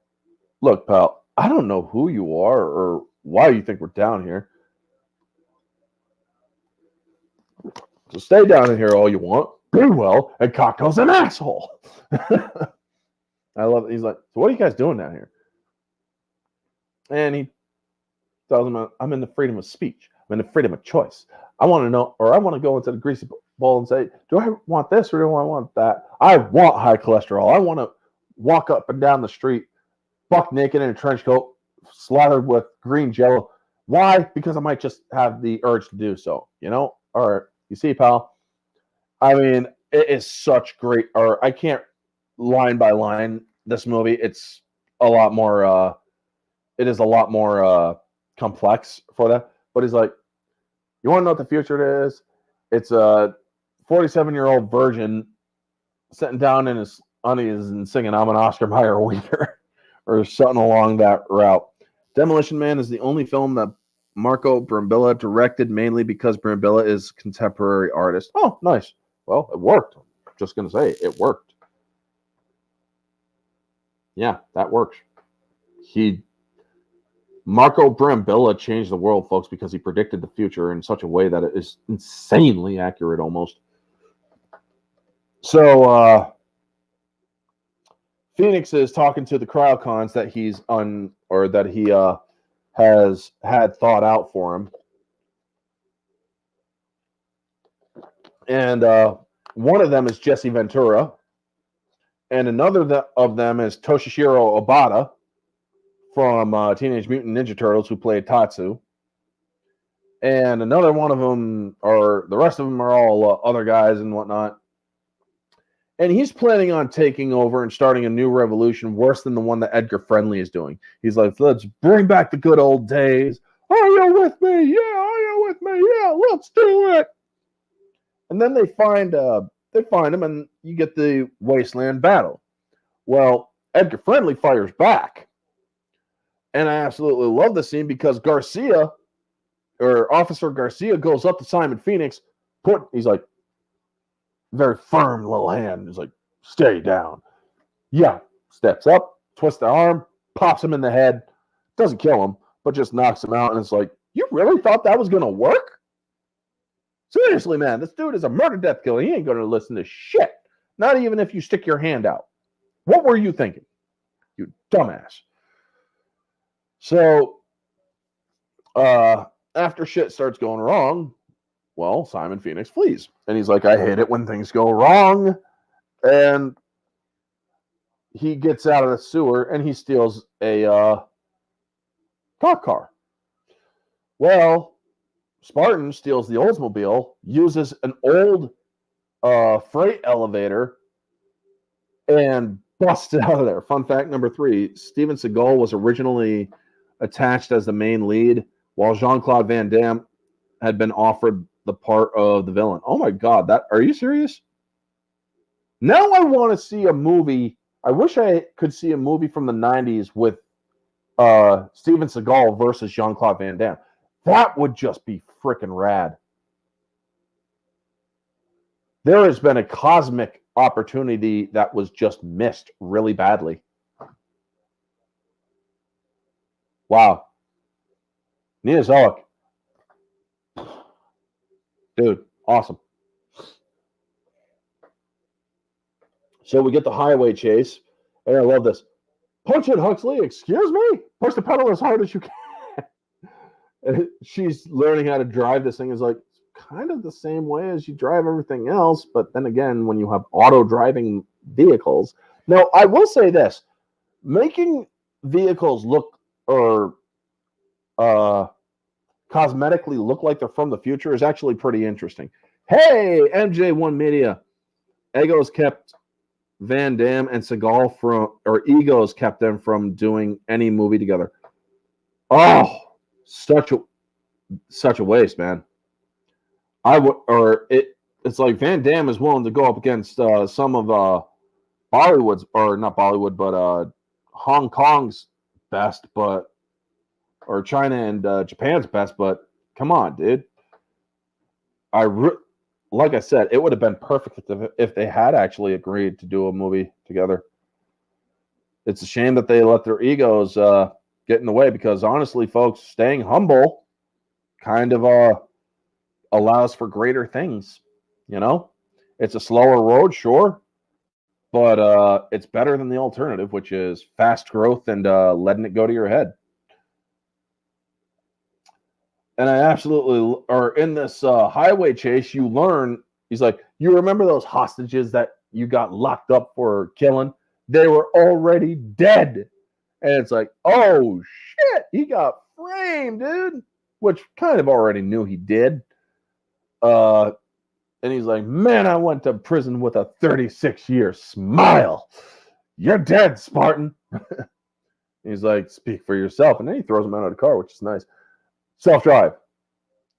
look, pal, I don't know who you are or why you think we're down here. So stay down in here all you want. Be well, and Cocktail's an asshole. I love it. He's like, so what are you guys doing down here? And he tells him, I'm in the freedom of speech. I'm in the freedom of choice. I want to know, or I want to go into the greasy bowl and say, do I want this or do I want that? I want high cholesterol. I want to walk up and down the street, buck naked in a trench coat, slathered with green jello. Why? Because I might just have the urge to do so, you know? Or, you see, pal, I mean, it is such great, or I can't line by line this movie. It's a lot more, it is a lot more complex for that. But he's like, you want to know what the future is? It's a 47-year-old virgin sitting down in his undies and singing, I'm an Oscar Mayer wiener, or something along that route. Demolition Man is the only film that Marco Brambilla directed, mainly because Brambilla is a contemporary artist. Oh, nice. Well, it worked. I'm just going to say it worked. Yeah, that works. Marco Brambilla changed the world, folks, because he predicted the future in such a way that it is insanely accurate almost. So, Phoenix is talking to the cryocons that he has had thought out for him. And one of them is Jesse Ventura. And another of them is Toshishiro Obata from Teenage Mutant Ninja Turtles, who played Tatsu. And another one of them, or the rest of them are all other guys and whatnot. And he's planning on taking over and starting a new revolution worse than the one that Edgar Friendly is doing. He's like, let's bring back the good old days. Are you with me? Yeah, are you with me? Yeah, let's do it. And then they find him, and you get the wasteland battle. Well, Edgar Friendly fires back. And I absolutely love the scene because Officer Garcia goes up to Simon Phoenix, he's like, very firm little hand. He's like, stay down. Yeah, steps up, twists the arm, pops him in the head, doesn't kill him, but just knocks him out. And it's like, you really thought that was going to work? Seriously, man, this dude is a murder death killer. He ain't going to listen to shit. Not even if you stick your hand out. What were you thinking? You dumbass. So, after shit starts going wrong, well, Simon Phoenix flees. And he's like, I hate it when things go wrong. And he gets out of the sewer and he steals a cop car. Well, Spartan steals the Oldsmobile, uses an old freight elevator, and busts it out of there. Fun fact number 3, Steven Seagal was originally attached as the main lead, while Jean-Claude Van Damme had been offered the part of the villain. Oh my God, are you serious? Now I want to see a movie. I wish I could see a movie from the 90s with Steven Seagal versus Jean-Claude Van Damme. That would just be freaking rad. There has been a cosmic opportunity that was just missed really badly. Wow. Neozoic. Dude, awesome. So we get the highway chase, and I love this. Punch it, Huxley. Excuse me? Push the pedal as hard as you can. She's learning how to drive this thing. Is like kind of the same way as you drive everything else, but then again, when you have auto driving vehicles. Now, I will say this: making vehicles look or cosmetically look like they're from the future is actually pretty interesting. Hey, MJ1 Media, Egos kept Van Damme and Seagal from, or egos kept them from doing any movie together. Oh, such a waste, man. I would, or it's like Van Damme is willing to go up against some of Bollywood's, or not Bollywood, but Hong Kong's best, but or China and Japan's best, but come on, dude. Like I said, it would have been perfect if they had actually agreed to do a movie together. It's a shame that they let their egos get in the way, because honestly, folks, staying humble kind of allows for greater things. You know, it's a slower road, sure, but it's better than the alternative, which is fast growth and letting it go to your head. And I absolutely, or in this highway chase, you learn, he's like, you remember those hostages that you got locked up for killing? They were already dead. And it's like, oh, shit, he got framed, dude, which kind of already knew he did. And he's like, man, I went to prison with a 36-year smile. You're dead, Spartan. He's like, speak for yourself. And then he throws him out of the car, which is nice. Self-drive.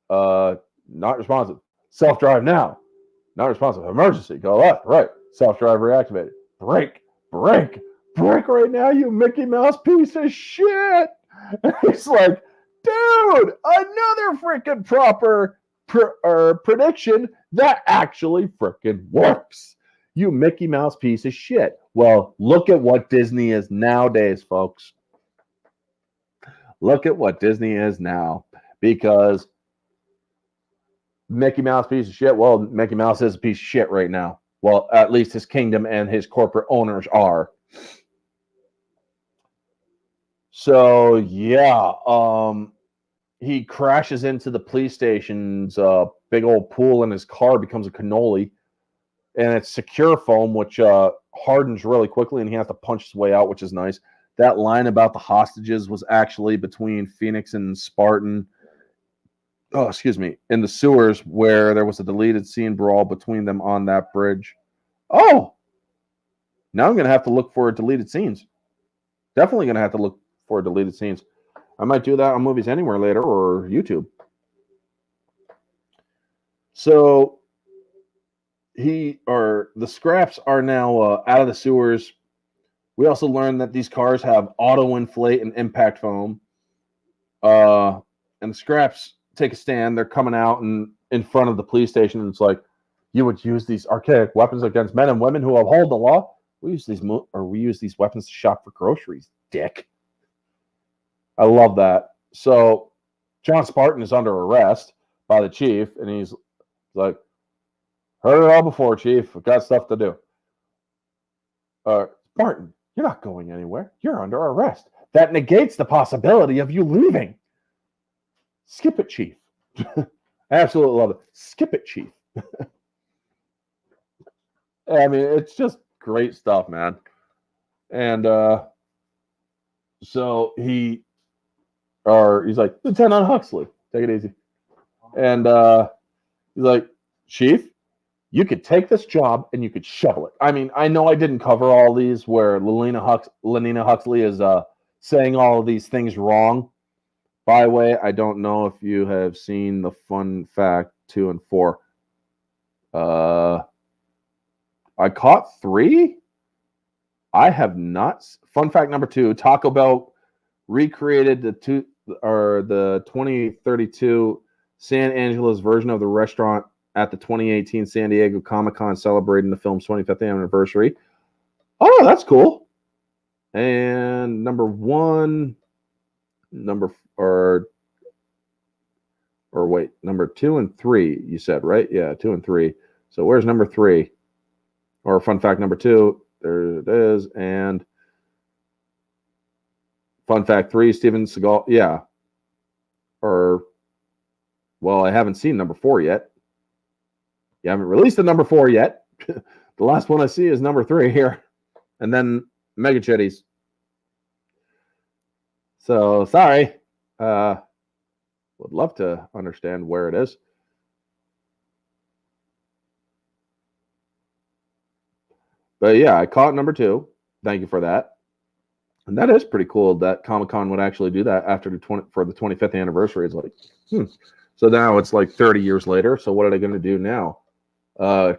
Not responsive. Self-drive now. Not responsive. Emergency. Go left, right. Self-drive reactivated. Brake right now, you Mickey Mouse piece of shit. And he's like, dude, another freaking proper prediction that actually freaking works. You Mickey Mouse piece of shit. Well, look at what Disney is nowadays, folks. Look at what Disney is now, because Mickey Mouse piece of shit. Well, Mickey Mouse is a piece of shit right now. Well, at least his kingdom and his corporate owners are. So yeah, he crashes into the police station's big old pool, and his car becomes a cannoli, and it's secure foam, which hardens really quickly, and he has to punch his way out, which is nice. That line about the hostages was actually between Phoenix and Spartan. Oh, excuse me, in the sewers, where there was a deleted scene brawl between them on that bridge. Oh, now I'm going to have to look for deleted scenes. Definitely going to have to look for deleted scenes. I might do that on Movies Anywhere later, or YouTube. So the scraps are now out of the sewers. We also learned that these cars have auto-inflate and impact foam. And the scraps take a stand. They're coming out and in front of the police station. And it's like, you would use these archaic weapons against men and women who uphold the law. We use these weapons to shop for groceries, dick. I love that. So John Spartan is under arrest by the chief, and he's like, heard it all before, Chief. I've got stuff to do. Spartan, you're not going anywhere. You're under arrest. That negates the possibility of you leaving. Skip it, Chief. I absolutely love it. Skip it, Chief. I mean, it's just great stuff, man. And so he's like, Lieutenant Huxley, take it easy. And he's like, Chief, you could take this job and you could shovel it. I mean, I know I didn't cover all these where Lenina Huxley is saying all of these things wrong. By the way, I don't know if you have seen the Fun Fact 2 and 4. I caught 3. I have not. Fun fact number 2: Taco Bell recreated the 2032 San Angeles version of the restaurant at the 2018 San Diego Comic-Con, celebrating the film's 25th anniversary. Oh, that's cool. And number 2 and 3, you said, right? Yeah, 2 and 3. So where's number 3? Or fun fact number 2, there it is. And fun fact 3, Steven Seagal. Yeah. Or, well, I haven't seen number 4 yet. You haven't released the number 4 yet. The last one I see is number 3 here. And then Mega Chitties. So, sorry. Would love to understand where it is. But yeah, I caught number 2. Thank you for that. And that is pretty cool that Comic-Con would actually do that after the 25th anniversary. It's like, So now it's like 30 years later. So what are they going to do now?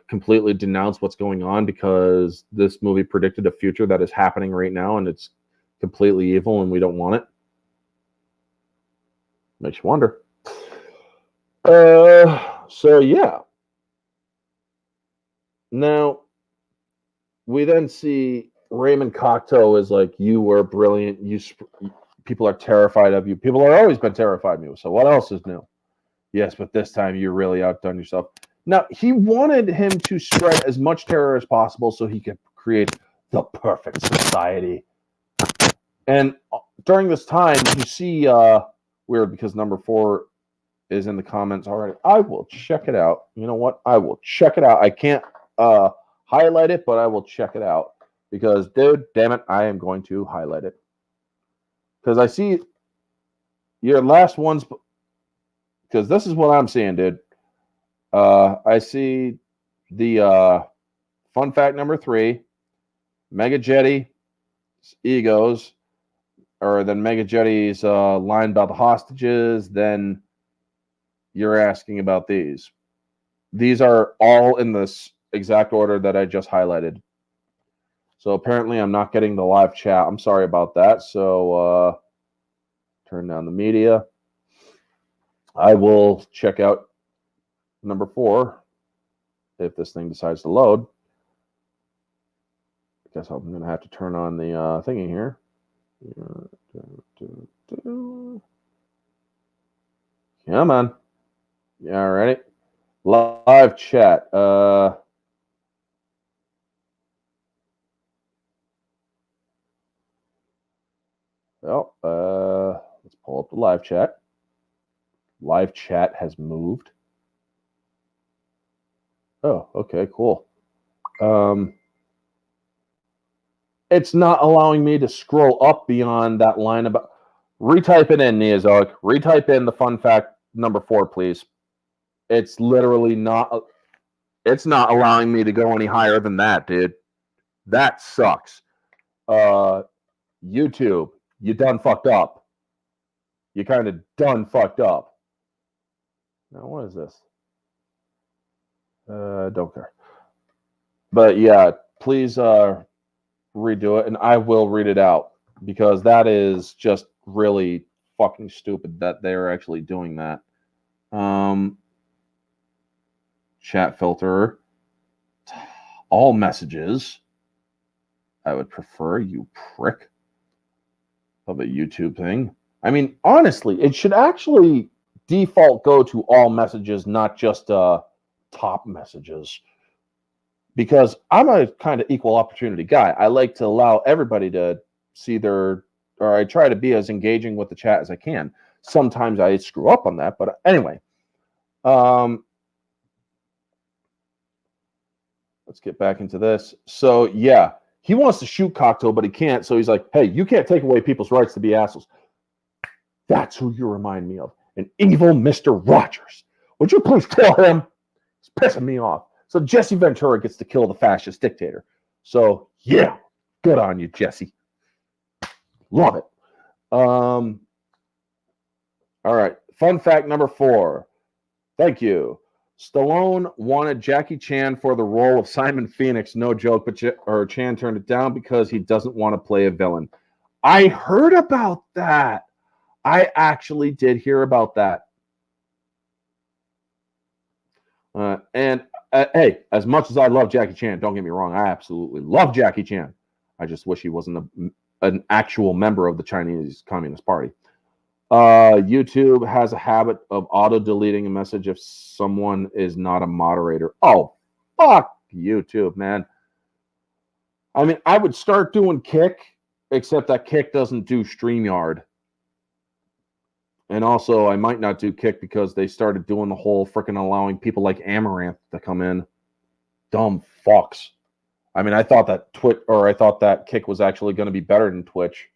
Completely denounce what's going on because this movie predicted a future that is happening right now and it's completely evil and we don't want it? Makes you wonder. So yeah. Now, we then see Raymond Cocteau is like, you were brilliant. People are terrified of you. People have always been terrified of you. So what else is new? Yes, but this time you really outdone yourself. Now, he wanted him to spread as much terror as possible so he could create the perfect society. And during this time, you see, weird because number 4 is in the comments already. I will check it out. You know what? I will check it out. I can't highlight it, but I will check it out. Because, dude, damn it, I am going to highlight it. Because I see your last ones. Because this is what I'm seeing, dude. I see the fun fact number 3, Mega Jetty egos, or then Mega Jetty's line about the hostages. Then you're asking about these. These are all in this exact order that I just highlighted. So apparently I'm not getting the live chat. I'm sorry about that. So turn down the media. I will check out number 4 if this thing decides to load. I guess I'm going to have to turn on the thingy here. Come on. Yeah, ready? Live chat. Well, let's pull up the live chat. Live chat has moved. Oh, okay, cool. It's not allowing me to scroll up beyond that line about. Retype it in, Neozoic. Retype in the fun fact number 4, please. It's literally not. It's not allowing me to go any higher than that, dude. That sucks. YouTube, you done fucked up. You kind of done fucked up. Now, what is this? Don't care. But yeah, please redo it, and I will read it out because that is just really fucking stupid that they're actually doing that. Chat filter. All messages. I would prefer, you prick of a YouTube thing. I mean, honestly, it should actually default go to all messages, not just top messages. Because I'm a kind of equal opportunity guy. I like to allow everybody to see or I try to be as engaging with the chat as I can. Sometimes I screw up on that, but anyway. Let's get back into this. So, yeah, he wants to shoot Cocteau, but he can't. So he's like, hey, you can't take away people's rights to be assholes. That's who you remind me of. An evil Mr. Rogers. Would you please kill him? It's pissing me off. So Jesse Ventura gets to kill the fascist dictator. So, yeah, good on you, Jesse. Love it. All right. Fun fact number 4. Thank you. Stallone wanted Jackie Chan for the role of Simon Phoenix, no joke, but Chan turned it down because he doesn't want to play a villain. I heard about that. I actually did hear about that. Hey, as much as I love Jackie Chan, don't get me wrong, I absolutely love Jackie Chan. I just wish he wasn't an actual member of the Chinese Communist Party. YouTube has a habit of auto-deleting a message if someone is not a moderator. Oh, fuck YouTube, man. I mean, I would start doing Kick, except that Kick doesn't do StreamYard. And also, I might not do Kick because they started doing the whole freaking allowing people like Amaranth to come in. Dumb fucks. I mean, I thought that Kick was actually going to be better than Twitch.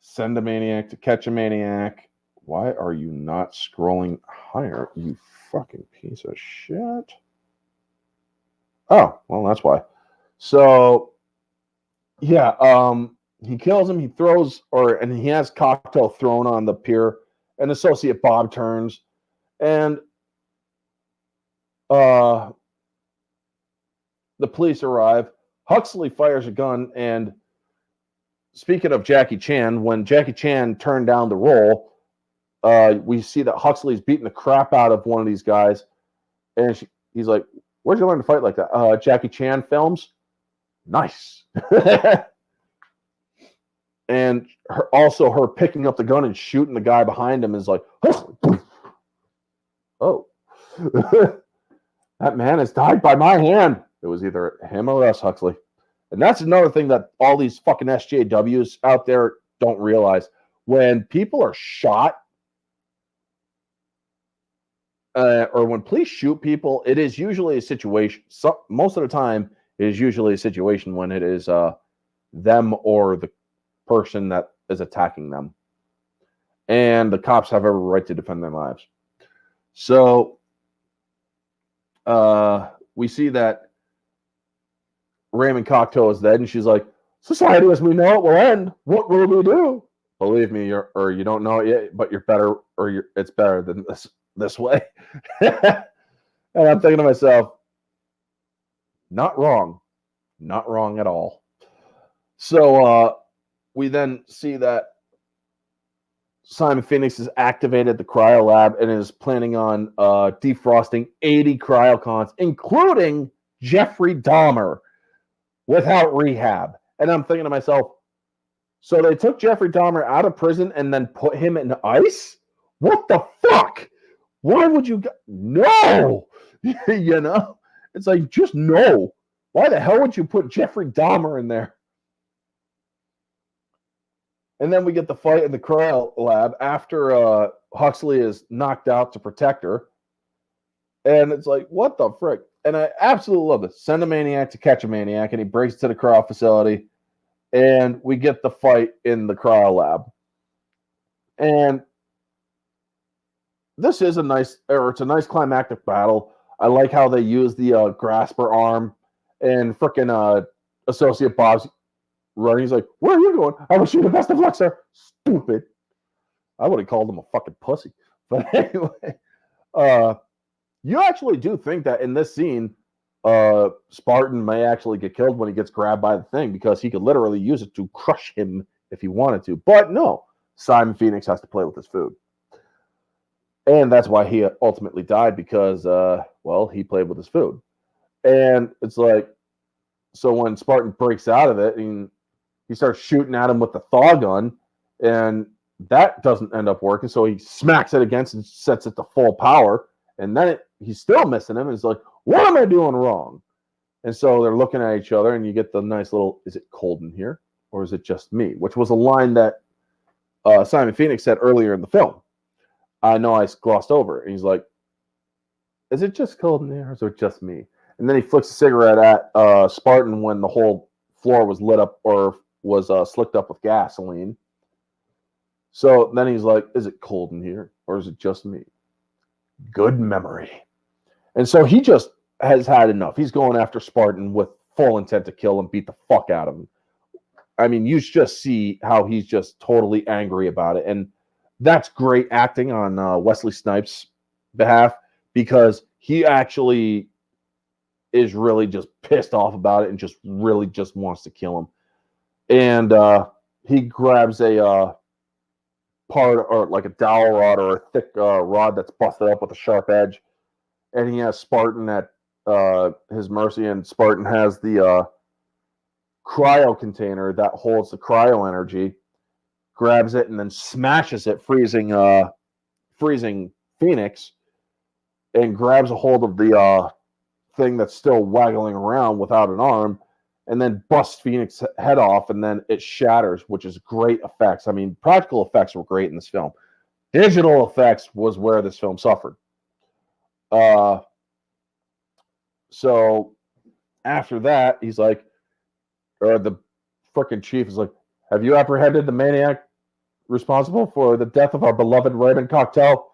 Send a maniac to catch a maniac. Why are you not scrolling higher, you fucking piece of shit? Oh, well, that's why. So, yeah, he kills him, he throws, and he has Cocktail thrown on the pier, and Associate Bob turns, and the police arrive. Huxley fires a gun, and speaking of Jackie Chan, when Jackie Chan turned down the role, we see that Huxley's beating the crap out of one of these guys, and he's like, "Where'd you learn to fight like that?" Jackie Chan films. Nice. And her picking up the gun and shooting the guy behind him is like, oh, that man has died by my hand. It was either him or us, Huxley. And that's another thing that all these fucking SJWs out there don't realize. When people are shot, or when police shoot people, it is usually a situation. Most of the time, it is usually a situation when it is them or the person that is attacking them. And the cops have every right to defend their lives. So we see that Raymond Cocteau is dead, and she's like, "Society as we know it will end. What will we do?" Believe me, you don't know it yet, but it's better than this way. And I'm thinking to myself, not wrong at all. So we then see that Simon Phoenix has activated the cryo lab and is planning on defrosting 80 cryocons, including Jeffrey Dahmer, without rehab. And I'm thinking to myself, so they took Jeffrey Dahmer out of prison and then put him in ice? What the fuck? Why would you? No! You know? It's like, just no. Why the hell would you put Jeffrey Dahmer in there? And then we get the fight in the cryo lab after Huxley is knocked out to protect her. And it's like, what the frick? And I absolutely love this. Send a maniac to catch a maniac, and he breaks to the cryo facility. And we get the fight in the cryo lab. And this is it's a nice climactic battle. I like how they use the grasper arm, and frickin' Associate Bob's running. He's like, "Where are you going? I wish you the best of luck, sir." Stupid. I would have called him a fucking pussy. But anyway, you actually do think that in this scene, Spartan may actually get killed when he gets grabbed by the thing, because he could literally use it to crush him if he wanted to. But no, Simon Phoenix has to play with his food. And that's why he ultimately died, because, he played with his food. And it's like, so when Spartan breaks out of it, and he starts shooting at him with the thaw gun, and that doesn't end up working, so he smacks it against and sets it to full power, and then he's still missing him, and it's like, what am I doing wrong? And so they're looking at each other, and you get the nice little, "Is it cold in here, or is it just me?" Which was a line that Simon Phoenix said earlier in the film. I know I glossed over. And he's like, "Is it just cold in there, or is it just me?" And then he flicks a cigarette at Spartan when the whole floor was lit up or was slicked up with gasoline. So then he's like, "Is it cold in here, or is it just me?" Good memory. And so he just has had enough. He's going after Spartan with full intent to kill and beat the fuck out of him. I mean, you just see how he's just totally angry about it. And that's great acting on Wesley Snipes' behalf, because he actually is really just pissed off about it and just really just wants to kill him. And he grabs a part, or like a dowel rod or a thick rod that's busted up with a sharp edge, and he has Spartan at his mercy, and Spartan has the cryo container that holds the cryo energy, grabs it and then smashes it, freezing Phoenix, and grabs a hold of the thing that's still waggling around without an arm, and then busts Phoenix's head off, and then it shatters, which is great effects. I mean, practical effects were great in this film. Digital effects was where this film suffered. So after that, he's like, or the frickin' chief is like, have you apprehended the maniac responsible for the death of our beloved Raymond Cocktail?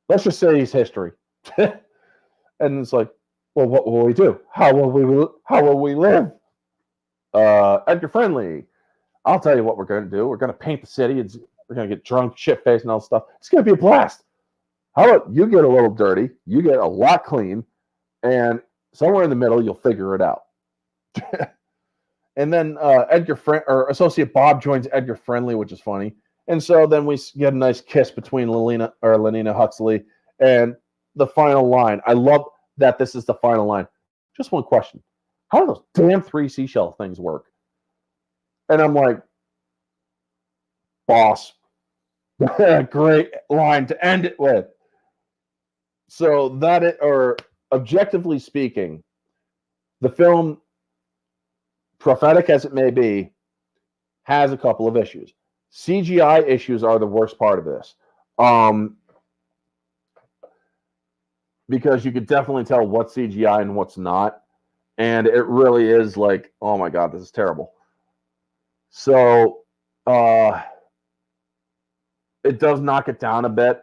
Let's just say he's history. And it's like, well, what will we do? How will we live? Edgar Friendly, I'll tell you what we're going to do. We're going to paint the city. We're going to get drunk, shit-faced, and all that stuff. It's going to be a blast. How about you get a little dirty, you get a lot clean, and somewhere in the middle, you'll figure it out. And then Associate Bob joins Edgar Friendly, which is funny. And so then we get a nice kiss between Lenina Huxley, and the final line. I love that this is the final line. Just one question. How do those damn 3 seashell things work? And I'm like, boss. Great line to end it with. So objectively speaking, the film, prophetic as it may be, has a couple of issues. CGI issues are the worst part of this. Because you could definitely tell what's CGI and what's not. And it really is like, oh my God, this is terrible. So it does knock it down a bit.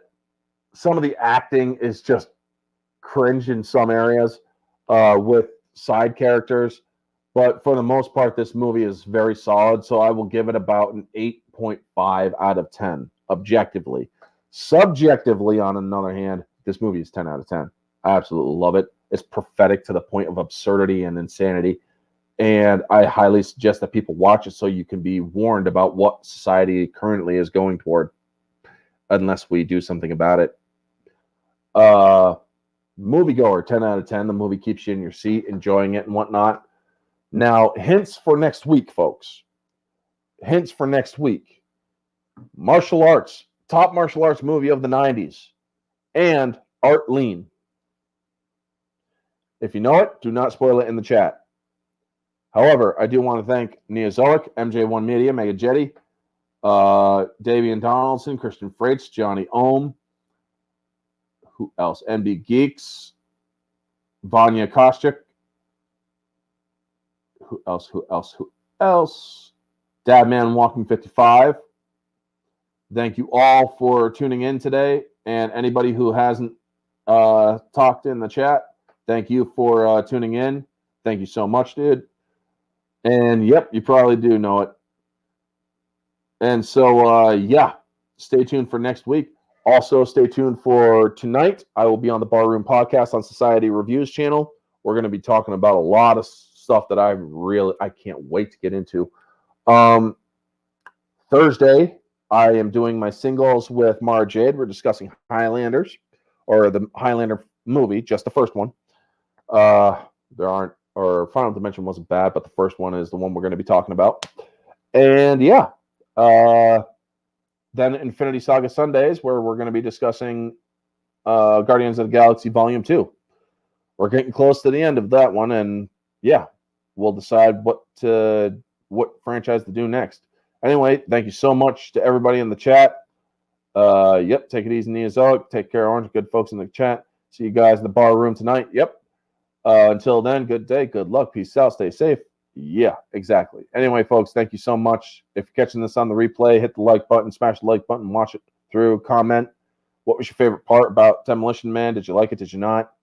Some of the acting is just cringe in some areas with side characters. But for the most part, this movie is very solid. So I will give it about an 8.5 out of 10, objectively. Subjectively, on another hand, this movie is 10 out of 10. I absolutely love it. It's prophetic to the point of absurdity and insanity. And I highly suggest that people watch it so you can be warned about what society currently is going toward, unless we do something about it. Moviegoer, 10 out of 10. The movie keeps you in your seat, enjoying it and whatnot. Now, hints for next week, folks. Hints for next week. Martial arts. Top martial arts movie of the 90s. And Art Lean. If you know it, do not spoil it in the chat. However, I do want to thank Neozoic, MJ1 Media, Mega Jetty, Davian Donaldson, Christian Freights, Johnny Ohm, who else? NB Geeks, Vanya Kostyuk, who else? Dadman Walking 55. Thank you all for tuning in today. And anybody who hasn't talked in the chat, thank you for tuning in. Thank you so much, dude. And yep, you probably do know it. And so, yeah, stay tuned for next week. Also, stay tuned for tonight. I will be on the Barroom Podcast on Society Reviews channel. We're going to be talking about a lot of stuff that I can't wait to get into. Thursday, I am doing my singles with Mara Jade. We're discussing Highlanders, or the Highlander movie, just the first one. Final Dimension wasn't bad, but the first one is the one we're going to be talking about. And yeah, then Infinity Saga Sundays, where we're going to be discussing Guardians of the Galaxy Volume 2. We're getting close to the end of that one, and yeah, we'll decide what franchise to do next. Anyway, thank you so much to everybody in the chat. Yep, take it easy, Neozoic. Take care, Orange. Good folks in the chat. See you guys in the bar room tonight. Yep. Until then, good day, good luck, peace out, stay safe. Yeah, exactly. Anyway, folks, thank you so much. If you're catching this on the replay, hit the like button, smash the like button, watch it through, comment. What was your favorite part about Demolition Man? Did you like it? Did you not?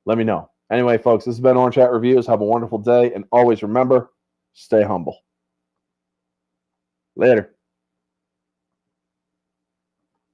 Let me know. Anyway, folks, this has been Orange Chat Reviews. Have a wonderful day, and always remember, stay humble. Later.